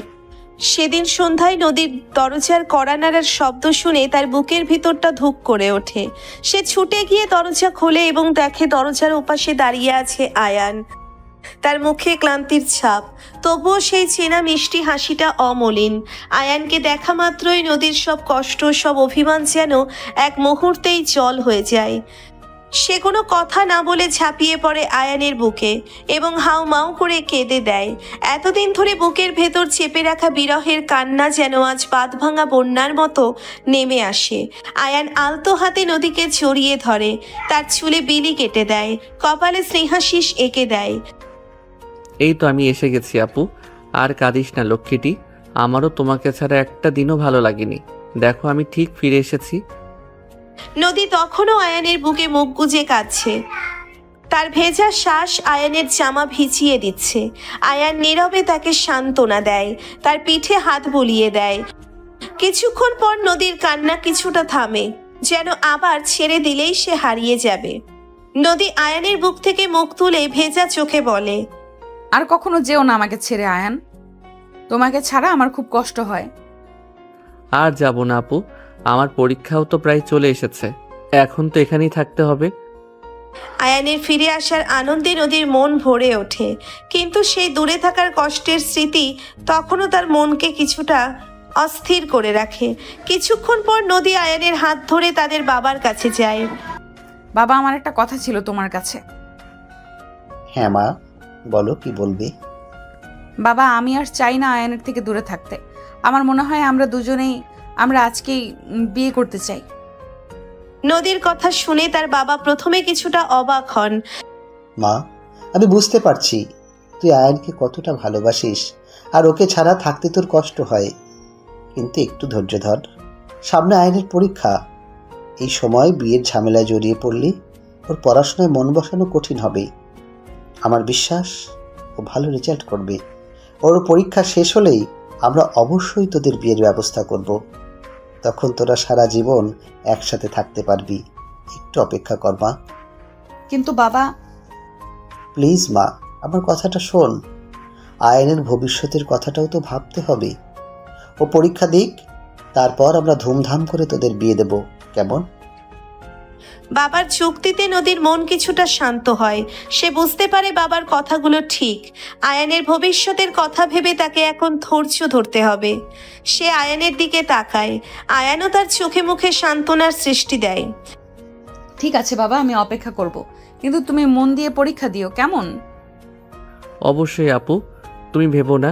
সেদিন সন্ধ্যায় নদীর দরজার কড়া নাড়ার শব্দ শুনে তার বুকের ভিতরটা ধুক করে ওঠে। সে ছুটে গিয়ে দরজা খোলে এবং দেখে দরজার ওপাশে দাঁড়িয়ে আছে আয়ান। তার মুখে ক্লান্তির ছাপ, তবুও সেই চেনা মিষ্টি হাসিটা অমলিন। আয়ানকে দেখা মাত্রই নদীর সব কষ্ট, সব অভিমান যেন এক মুহূর্তেই জল হয়ে যায়। সে কোনো কথা না বলে ঝাঁপিয়ে পড়ে আয়ানের বুকে এবং হাউ মাউ করে কেঁদে দেয়। এতদিন ধরে বুকের ভেতর চেপে রাখা বিরহের কান্না যেন আজ বাঁধ ভাঙা বন্যার মতো নেমে আসে। আয়ান আলতো হাতে নদীকে জড়িয়ে ধরে, তার চুলে বিলি কেটে দেয়, কপালে স্নেহাশিস এঁকে দেয়। এই তো আমি এসে গেছি আপু, আর কাঁদিস না লক্ষ্মীটি। আমারও তোমাকে ছাড়া একটা দিনও ভালো লাগেনি। দেখো আমি ঠিক ফিরে এসেছি। নদী তখনও আয়ানের বুকে মুখ গুজে কাঁদছে। তার ভেজা শ্বাস আয়ানের জামা ভিজিয়ে দিচ্ছে। আয়ান নীরবে তাকে সান্ত্বনা দেয়, তার পিঠে হাত বুলিয়ে দেয়। কিছুক্ষণ পর নদীর কান্না কিছুটা থামে, যেন আবার ছেড়ে দিলেই সে হারিয়ে যাবে। নদী আয়ানের বুক থেকে মুখ তুলে ভেজা চোখে বলে, আর কখনো যেও না আমাকে ছেড়ে আয়ান, তোমাকে ছাড়া আমার খুব কষ্ট হয়। আর যাব না আপু, আমার পরীক্ষাও তো প্রায় চলে এসেছে, এখন তো এখানেই থাকতে হবে। আয়ানের ফিরে আসার আনন্দে নদীর মন ভরে ওঠে, কিন্তু সেই দূরে থাকার কষ্টের স্মৃতি তখনও তার মনকে কিছুটা অস্থির করে রাখে। কিছুক্ষণ পর নদী আয়ানের হাত ধরে তাদের বাবার কাছে যায়। বাবা, আমার একটা কথা ছিল তোমার কাছে। হ্যাঁ মা, বলো কি বলবে। বাবা, আমি আর চাই না আয়ানের থেকে দূরে থাকতে। আমার মনে হয় আমরা আজকেই বিয়ে করতে চাই। নদীর কথা শুনে তার বাবা প্রথমে কিছুটা অবাক হন। মা, আমি বুঝতে পারছি তুই আয়ানকে কতটা ভালোবাসিস, আর ওকে ছাড়া থাকতে তোর কষ্ট হয়, কিন্তু একটু ধৈর্য ধর, সামনে আয়ানের পরীক্ষা। এই সময় বিয়ের ঝামেলায় জড়িয়ে পড়লে ওর পড়াশোনায় মন বসানো কঠিন হবে। আমার বিশ্বাস ও ভালো রেজাল্ট করবে। ওর পরীক্ষা শেষ হলেই আমরা অবশ্যই তোদের বিয়ের ব্যবস্থা করব। তখন তোরা সারা জীবন একসাথে থাকতে পারবি। একটু অপেক্ষা কর মা। কিন্তু বাবা। প্লিজ মা, আমার কথাটা শোন। আয়ানের ভবিষ্যতের কথাটাও তো ভাবতে হবে। ও পরীক্ষা দিক, তারপর আমরা ধুমধাম করে তোদের বিয়ে দেব, কেমন? বাবার যুক্তিতে নদীর মন কিছুটা শান্ত হয়। সে বুঝতে পারে বাবার কথাগুলো ঠিক। আয়ানের ভবিষ্যতের কথা ভেবে তাকে এখন ধৈর্য ধরতে হবে। সে আয়ানের দিকে তাকায়। আয়ানও তার চোখে মুখে সান্ত্বনার সৃষ্টি দেয়। ঠিক আছে বাবা, আমি অপেক্ষা করব, কিন্তু তুমি মন দিয়ে পরীক্ষা দিও, কেমন? অবশ্যই আপু, তুমি ভেবো না,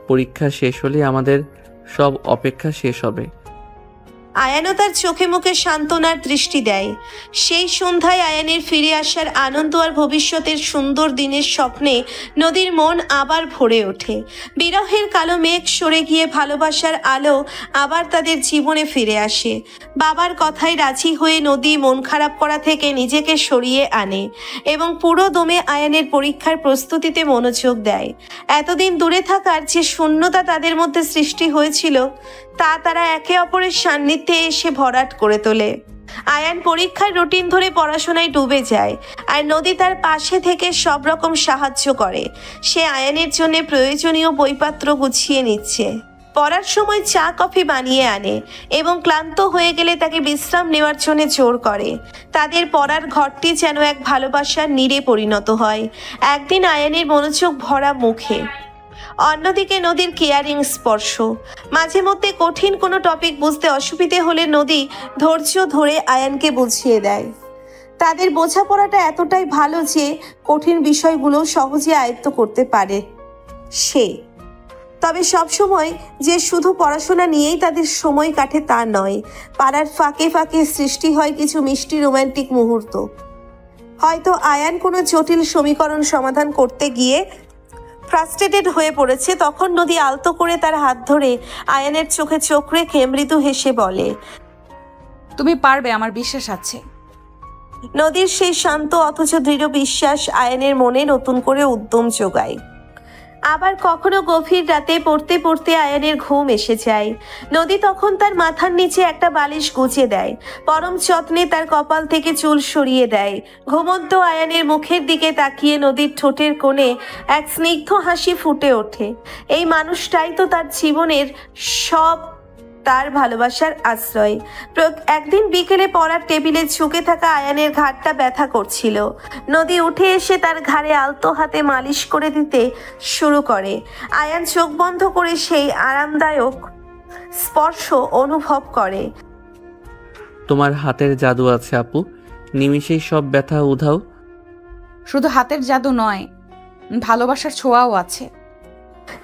পরীক্ষা শেষ হলে আমাদের সব অপেক্ষা শেষ হবে। আয়ানও তার চোখে মুখে সান্ত্বনার দৃষ্টি দেয়। সেই সন্ধ্যায় আয়ানের ফিরে আসার আনন্দ আর ভবিষ্যতের সুন্দর দিনের স্বপ্নে নদীর মন আবার ভরে ওঠে। বিরহের কালো মেঘ সরে গিয়ে ভালোবাসার আলো আবার তাদের জীবনে ফিরে আসে। বাবার কথায় রাজি হয়ে নদী মন খারাপ করা থেকে নিজেকে সরিয়ে আনে এবং পুরো দমে আয়ানের পরীক্ষার প্রস্তুতিতে মনোযোগ দেয়। এতদিন দূরে থাকার যে শূন্যতা তাদের মধ্যে সৃষ্টি হয়েছিল, তা তারা একে অপরের সান্নিধ্যে এসে ভরাট করে তোলে। আয়ান পরীক্ষার রুটিন ধরে পড়াশোনায় ডুবে যায়, আর নদী তার পাশে থেকে সব রকম সাহায্য করে। সে আয়ানের জন্য প্রয়োজনীয় বইপত্র গুছিয়ে নিচ্ছে, পড়ার সময় চা কফি বানিয়ে আনে এবং ক্লান্ত হয়ে গেলে তাকে বিশ্রাম নেওয়ার জন্য জোর করে। তাদের পড়ার ঘরটি যেন এক ভালোবাসার নীড়ে পরিণত হয়। একদিন আয়ানের মনোযোগ ভরা মুখে, অন্যদিকে নদীর কেয়ারিং স্পর্শ। মাঝে মধ্যে কঠিন কোনো টপিক বুঝতে অসুবিধে হলে নদী ধৈর্য ধরে আয়ানকে বুঝিয়ে দেয়। তাদের বোঝাপড়াটা এতটাই ভালো যে কঠিন বিষয়গুলো সহজে আয়ত্ত করতে পারে সে। তবে সবসময় যে শুধু পড়াশোনা নিয়েই তাদের সময় কাটে তা নয়। পাড়ার ফাঁকে ফাঁকে সৃষ্টি হয় কিছু মিষ্টি রোমান্টিক মুহূর্ত। হয়তো আয়ান কোনো জটিল সমীকরণ সমাধান করতে গিয়ে ফ্রাস্ট্রেটেড হয়ে পড়েছে, তখন নদী আলতো করে তার হাত ধরে আয়ানের চোখে চোখ রেখে মৃদু হেসে বলে, তুমি পারবে, আমার বিশ্বাস আছে। নদীর সেই শান্ত অথচ দৃঢ় বিশ্বাস আয়ানের মনে নতুন করে উদ্যম যোগায়। আবার কখনো গভীর রাতে পড়তে পড়তে আয়ানের ঘুম এসে যায়। নদী তখন তার মাথার নিচে একটা বালিশ গুছিয়ে দেয়, পরম যত্নে তার কপাল থেকে চুল সরিয়ে দেয়। ঘুমন্ত আয়ানের মুখের দিকে তাকিয়ে নদীর ঠোঁটের কোণে এক স্নিগ্ধ হাসি ফুটে ওঠে। এই মানুষটাই তো তার জীবনের সব, তার ভালোবাসার আশ্রয়। একদিন বিকেলে পড়ার টেবিলে ঝুঁকে থাকা আয়ানের ঘাড়টা ব্যথা করছিল। নদী উঠে এসে তার ঘাড়ে আলতো হাতে মালিশ করে দিতে শুরু করে। আয়ান চোখ বন্ধ করে সেই আরামদায়ক স্পর্শ অনুভব করে। তোমার হাতের জাদু আছে আপু, নিমিষেই সব ব্যথা উধাও। শুধু হাতের জাদু নয়, ভালোবাসার ছোঁয়াও আছে।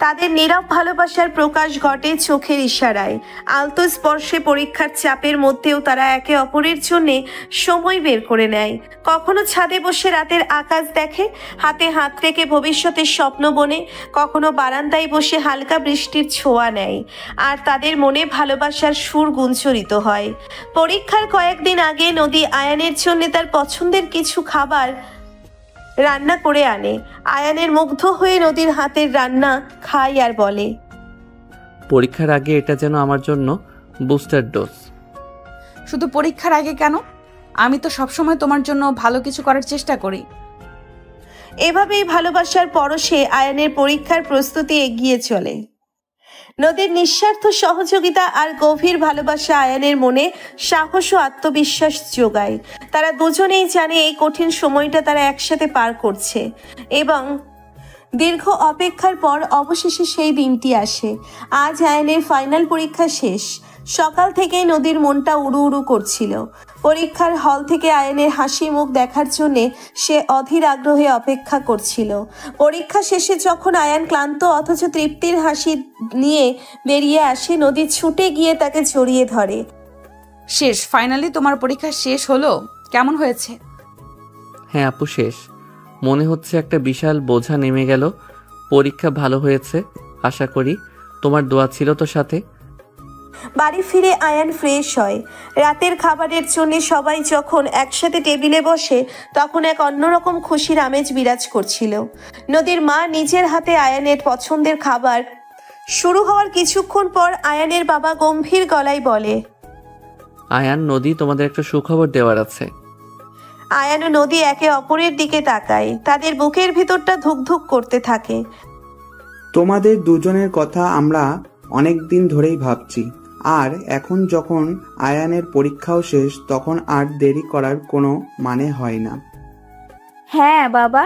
তাদের নীরব ভালোবাসার প্রকাশ ঘটে চোখের ইশারায়। আলতো স্পর্শে পরীক্ষার চাপের মধ্যেও তারা একে অপরের জন্য সময় বের করে নেয়। কখনো ছাদে বসে রাতের আকাশ দেখে, হাতে হাত রেখে ভবিষ্যতের স্বপ্ন বনে, কখনো বারান্দায় বসে হালকা বৃষ্টির ছোঁয়া নেয়। আর তাদের মনে ভালোবাসার সুর গুঞ্জরিত হয়। পরীক্ষার কয়েকদিন আগে নদী আয়ানের জন্য তার পছন্দের কিছু খাবার রান্না করে আনে। আয়ানের মুগ্ধ হয়ে নদীর হাতের রান্না খায় আর বলে, পরীক্ষার আগে এটা যেন আমার জন্য বুস্টার ডোজ। শুধু পরীক্ষার আগে কেন? আমি তো সবসময় তোমার জন্য ভালো কিছু করার চেষ্টা করি। এভাবেই ভালোবাসার পরশে আয়ানের পরীক্ষার প্রস্তুতি এগিয়ে চলে। নদীর নিঃস্বার্থ সহযোগিতা আর গভীর ভালোবাসা আয়ানের মনে সাহস ও আত্মবিশ্বাস যোগায়। তারা দুজনেই জানে এই কঠিন সময়টা তারা একসাথে পার করছে এবং দীর্ঘ অপেক্ষার পর অবশেষে সেই দিনটি আসে। আজ আয়ানের ফাইনাল পরীক্ষা শেষ। সকাল থেকেই নদীর মনটা উড়ু উড়ু করছিল। পরীক্ষার হল থেকে আয়ানের হাসি মুখ দেখার জন্যে সে অধীর আগ্রহে অপেক্ষা করছিল। পরীক্ষা শেষে যখন আয়ান ক্লান্ত অথচ তৃপ্তির হাসি নিয়ে বেরিয়ে আসে, নদী ছুটে গিয়ে তাকে জড়িয়ে ধরে। শেষ, ফাইনালি তোমার পরীক্ষা শেষ হলো। কেমন হয়েছে? হ্যাঁ আপু, শেষ। মনে হচ্ছে একটা বিশাল বোঝা নেমে গেল। পরীক্ষা ভালো হয়েছে আশা করি। তোমার দোয়া ছিল তো সাথে। বাড়ি ফিরে আয়ান ফ্রেশ হয়। রাতের খাবারের জন্য সবাই যখন একসাথে টেবিলে বসে তখন এক অন্যরকম খুশির আমেজ বিরাজ করছিল। নদীর মা নিজের হাতে আয়ানের পছন্দের খাবার শুরু হওয়ার কিছুক্ষণ পর আয়ানের বাবা গম্ভীর গলায় বলে, আয়ান, নদী, তোমাদের একটা সুখবর দেওয়ার আছে। আয়ান ও নদী একে অপরের দিকে তাকায়। তাদের বুকের ভিতরটা ধুকধুক করতে থাকে। তোমাদের দুজনের কথা আমরা অনেক দিন ধরেই ভাবছি, আর এখন যখন আয়ানের পরীক্ষাও শেষ তখন আর দেরি করার কোনো মানে হয় না। হ্যাঁ বাবা,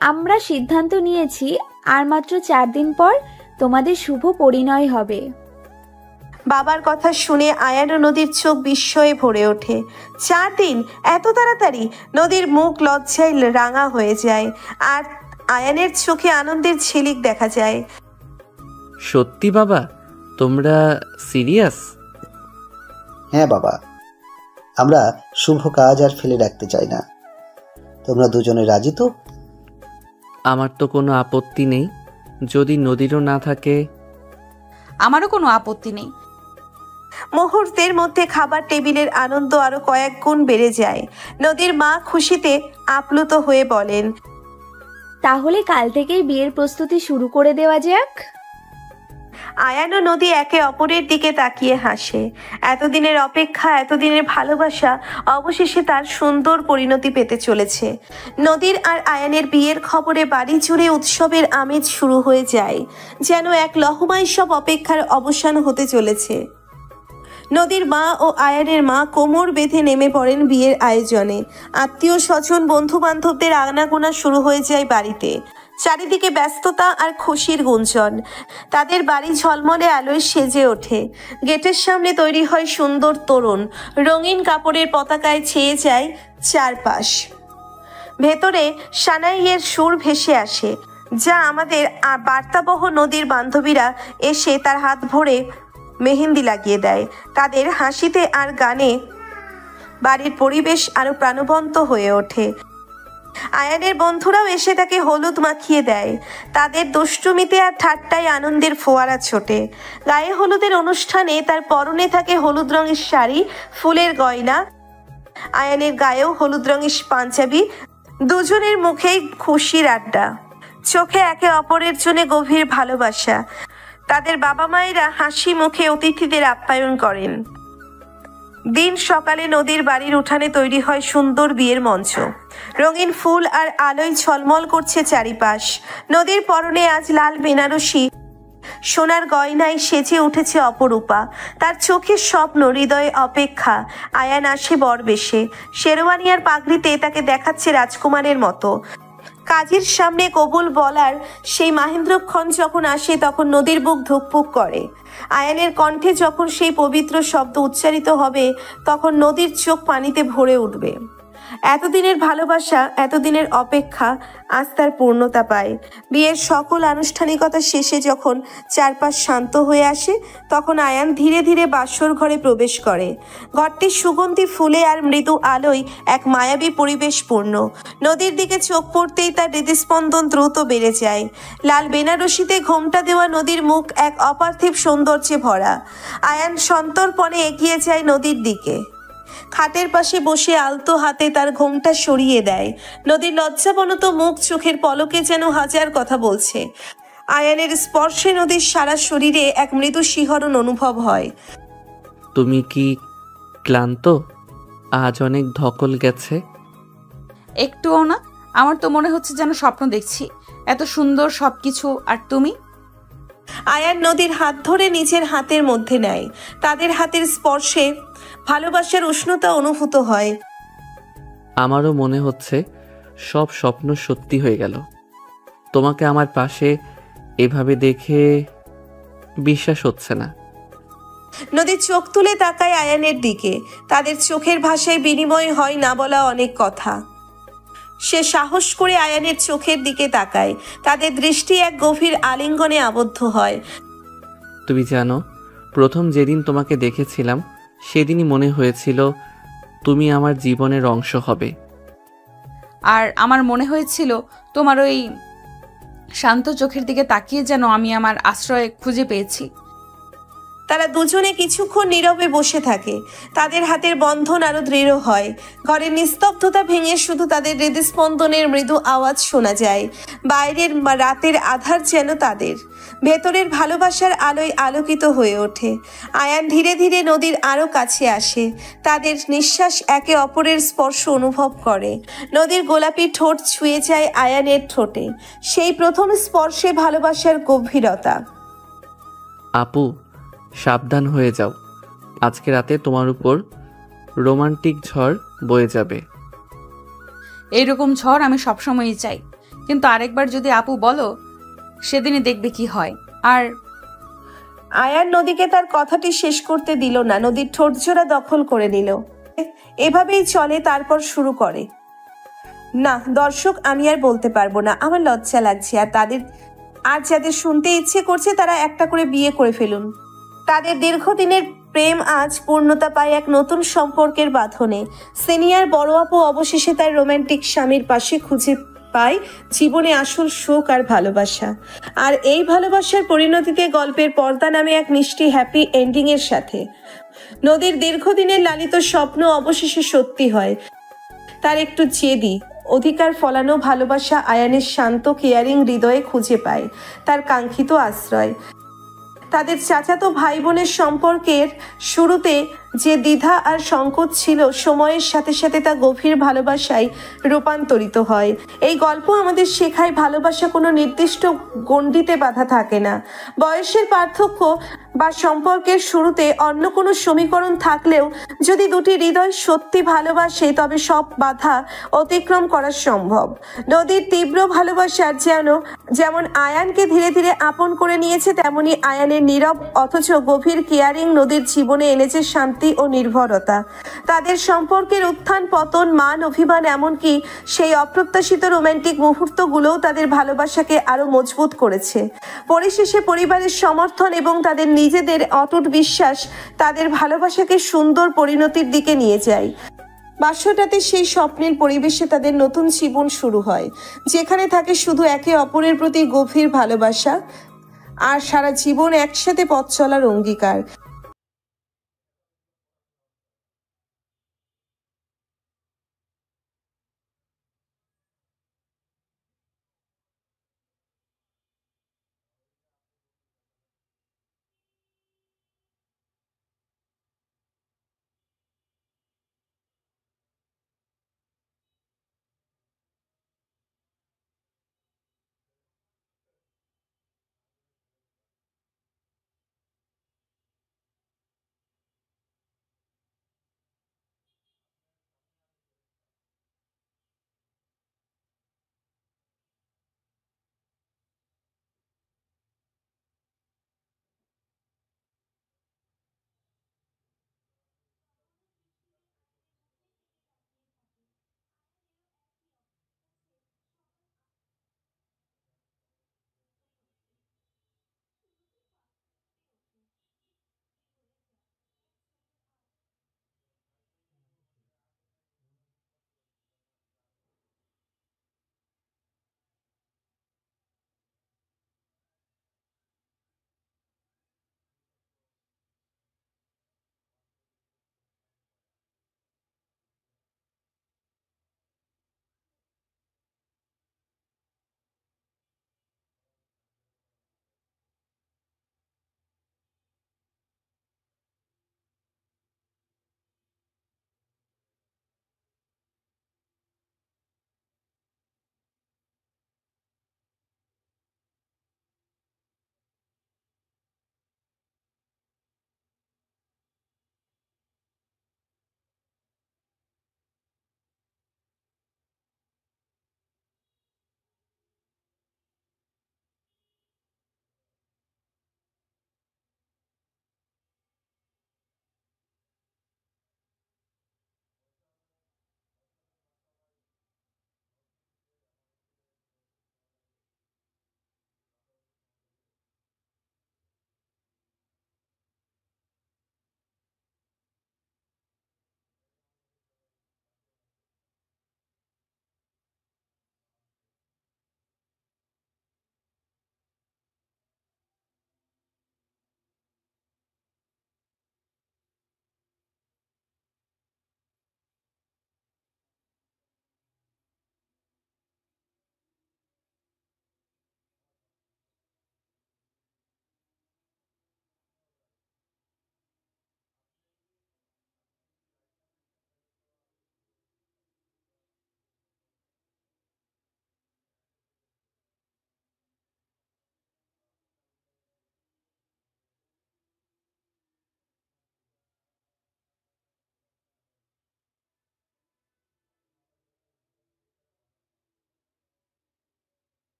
আমরা সিদ্ধান্ত নিয়েছি আর মাত্র 4 দিন পর তোমাদের শুভ পরিণয় হবে। বাবার কথা শুনে আয়ান ও নদীর চোখ বিস্ময়ে ভরে ওঠে। 4 দিন? এত তাড়াতাড়ি? নদীর মুখ লজ্জায় রাঙা হয়ে যায় আর আয়ানের চোখে আনন্দের ঝিলিক দেখা যায়। সত্যি বাবা, তোমরা সিরিয়াস? হ্যাঁ বাবা, আমরা শুভ কাজ আর ফেলে রাখতে চাই না। তোমরা দুজনে রাজি তো? আমার তো কোনো আপত্তি নেই, যদি নদীরও না থাকে। আমারও কোনো আপত্তি নেই। মুহূর্তের মধ্যে খাবার টেবিলের আনন্দ আরো কয়েক গুণ বেড়ে যায়। নদীর মা খুশিতে আপ্লুত হয়ে বলেন, তাহলে কাল থেকেই বিয়ের প্রস্তুতি শুরু করে দেওয়া যাক। আয়ান ও নদী একে অপরের দিকে তাকিয়ে হাসে। এতদিনের অপেক্ষা, এতদিনের ভালোবাসা অবশেষে তার সুন্দর পরিণতি পেতে চলেছে। নদীর আর আয়ানের বিয়ের খবরে বাড়ি জুড়ে উৎসবের আমেজ শুরু হয়ে যায়, যেন এক লহমায় সব অপেক্ষার অবসান হতে চলেছে। নদীর মা ও আয়ানের মা কোমর বেঁধে নেমে পড়েন বিয়ের আয়োজনে। আত্মীয় স্বজন, বন্ধু বান্ধবদের আনাগোনা শুরু হয়ে যায় বাড়িতে। চারিদিকে ব্যস্ততা আর খুশির গুঞ্জন। তাদের বাড়ি ঝলমলে আলোয় সেজে ওঠে। গেটের সামনে তৈরি হয় সুন্দর তোরণ। রঙিন কাপড়ের পতাকায় ছেয়ে যায় চারপাশ। ভেতরে সানাইয়ের সুর ভেসে আসে, যা আমাদের বার্তাবহ নদীর বান্ধবীরা এসে তার হাত ভরে মেহেন্দি লাগিয়ে দেয়। তাদের হাসিতে আর গানে বাড়ির পরিবেশ আরো প্রাণবন্ত হয়ে ওঠে। আয়ানের বন্ধুরাও এসে তাকে হলুদ মাখিয়ে দেয়। তাদের দুষ্টুমিতে আর ঠাট্টায় আনন্দের ফোয়ারা ছোটে। গায়ে হলুদের অনুষ্ঠানে তার পরনে থাকে হলুদ রঙের শাড়ি, ফুলের গয়না। আয়ানের গায়েও হলুদ রঙের পাঞ্জাবি। দুজনের মুখেই খুশির আড্ডা, চোখে একে অপরের জন্য গভীর ভালোবাসা। তাদের বাবা মায়েরা হাসি মুখে অতিথিদের আপ্যায়ন করেন। দিন সকালে নদীর বাড়ির উঠানে তৈরি হয় সুন্দর বিয়ের মঞ্চ। রঙিন ফুল আর আলোয় ঝলমল করছে চারিপাশ। নদীর পরনে আজ লাল বেনারসি, সোনার গয়নায় সেজে উঠেছে অপরূপা। তার চোখের স্বপ্ন, হৃদয়ে অপেক্ষা। আয়ান আসে বরবেশে, শেরওয়ানি আর পাগড়িতে তাকে দেখাচ্ছে রাজকুমারের মতো। কাজের সামনে কবুল বলার সেই মাহেন্দ্রক্ষণ যখন আসে তখন নদীর বুক ধুকপুক করে। আয়ানের কণ্ঠে যখন সেই পবিত্র শব্দ উচ্চারিত হবে তখন নদীর চোখ পানিতে ভরে উঠবে। এতদিনের ভালোবাসা, এতদিনের অপেক্ষা আজ তার পূর্ণতা পায়। বিয়ের সকল আনুষ্ঠানিকতা শেষে যখন চারপাশ শান্ত হয়ে আসে তখন আয়ান ধীরে ধীরে বাসর ঘরে প্রবেশ করে। ঘরটি সুগন্ধি ফুলে আর মৃদু আলোয় এক মায়াবী পরিবেশ পূর্ণ। নদীর দিকে চোখ পড়তেই তার হৃদস্পন্দন দ্রুত বেড়ে যায়। লাল বেনারসিতে ঘোমটা দেওয়া নদীর মুখ এক অপার্থিব সৌন্দর্যে ভরা। আয়ান সন্তর্পণে এগিয়ে যায় নদীর দিকে। খাটের পাশে বসে আলতো হাতে তার ঘোমটা সরিয়ে দেয়। নদীর লজ্জাবনত মুখ চোখের পলকে যেন হাজার কথা বলছে। আয়ানের স্পর্শে নদীর সারা শরীরে এক মৃদু শিহরণ অনুভব হয়। তুমি কি ক্লান্ত? আজ অনেক ধকল গেছে। একটুও না, আমার তো মনে হচ্ছে যেন স্বপ্ন দেখছি। এত সুন্দর সবকিছু, আর তুমি? আয়ান নদীর হাত ধরে নিজের হাতের মধ্যে নেয়। তাদের হাতের স্পর্শে ভালোবাসার উষ্ণতা অনুভূত হয়। আমারও মনে হচ্ছে সব স্বপ্ন সত্যি হয়ে গেল। তোমাকে আমার পাশে এভাবে দেখে বিশ্বাস হচ্ছে না। নদী চোখ তুলে তাকায় আয়ানের দিকে। তাদের চোখের ভাষায় বিনিময় হয় না বলা অনেক কথা। সে সাহস করে আয়ানের চোখের দিকে তাকায়। তাদের দৃষ্টি এক গভীর আলিঙ্গনে আবদ্ধ হয়। তুমি জানো, প্রথম যেদিন তোমাকে দেখেছিলাম সেদিনই মনে হয়েছিল তুমি আমার জীবনের অংশ হবে। আর আমার মনে হয়েছিল তোমার ওই শান্ত চোখের দিকে তাকিয়ে যেন আমি আমার আশ্রয় খুঁজে পেয়েছি। তারা দুজনে কিছুক্ষণ নীরবে বসে থাকে। তাদের হাতের বন্ধন আরো দৃঢ় হয়। ঘরের নিস্তব্ধতা ভেঙে শুধু তাদের হৃদস্পন্দনের মৃদু আওয়াজ শোনা যায়। বাইরের রাতের আধার যেন তাদের ভেতরের ভালোবাসার আলোয় আলোকিত হয়ে ওঠে। আয়ান ধীরে ধীরে নদীর আরো কাছে আসে। তাদের নিঃশ্বাস একে অপরের স্পর্শ অনুভব করে। নদীর গোলাপি ঠোঁট ছুঁয়ে যায় আয়ানের ঠোঁটে। সেই প্রথম স্পর্শে ভালোবাসার গভীরতা। আপু, সাবধান হয়ে যাও। আজকে রাতে তোমার উপর রোমান্টিক ঝড় বয়ে যাবে। এইরকম ঝড় আমি সবসময়ই চাই, কিন্তু আরেকবার যদি আপু বলো সেদিনই দেখবে কি হয়। আর আয়ান নদীকে তার কথাটি শেষ করতে দিল না। নদীর ঠোঁটজোড়া দখল করে নিল। এভাবেই চলে। তারপর শুরু করে, না দর্শক, আমি আর বলতে পারবো না, আমার লজ্জা লাগছে। আর যাদের শুনতে ইচ্ছে করছে তারা একটা করে বিয়ে করে ফেলুন। তাদের দীর্ঘদিনের প্রেম আজ পূর্ণতা পায় এক নতুন সম্পর্কের বাঁধনে। সিনিয়র বড় আপু অবশেষে তার রোমান্টিক স্বামীর পাশে খুঁজে পায় জীবনে আসল সুখ আর ভালোবাসা। আর এই ভালোবাসার পরিণতিতে গল্পের পর্দা নামে এক মিষ্টি হ্যাপি এন্ডিং এর সাথে নদীর দীর্ঘদিনের লালিত স্বপ্ন অবশেষে সত্যি হয়। তার একটু জেদি অধিকার ফলানো ভালোবাসা আয়ানের শান্ত কেয়ারিং হৃদয়ে খুঁজে পায় তার কাঙ্ক্ষিত আশ্রয়। তাদের চাচাতো ভাই বোনের সম্পর্কের শুরুতে যে দ্বিধা আর সংকোচ ছিল, সময়ের সাথে সাথে তা গভীর ভালোবাসায় রূপান্তরিত হয়। এই গল্প আমাদের শেখায় ভালোবাসা কোনো নির্দিষ্ট গণ্ডিতে বাঁধা থাকে না। বয়সের পার্থক্য বা সম্পর্কের শুরুতে অন্য কোনো সমীকরণ থাকলেও যদি দুটি হৃদয় সত্যি ভালোবাসে তবে সব বাধা অতিক্রম করা সম্ভব। নদীর তীব্র ভালোবাসার যেমন আয়ানকে ধীরে ধীরে আপন করে নিয়েছে, তেমনি আয়ানের নীরব অথচ গভীর কেয়ারিং নদীর জীবনে এনেছে শান্তি ও নির্ভরতা। তাদের সম্পর্কের উত্থান পতন, মান অভিমান, এমনকি সেই অপ্রত্যাশিত রোমান্টিক মুহূর্তগুলোও তাদের ভালোবাসাকে আরো মজবুত করেছে। পরিশেষে পরিবারের সমর্থন এবং তাদের নিজেদের অটুট বিশ্বাস তাদের ভালোবাসাকে সুন্দর পরিণতির দিকে নিয়ে যায়। বাসটাতে সেই স্বপ্নের পরিবেশে তাদের নতুন জীবন শুরু হয়, যেখানে থাকে শুধু একে অপরের প্রতি গভীর ভালোবাসা আর সারা জীবন একসাথে পথ চলার অঙ্গীকার।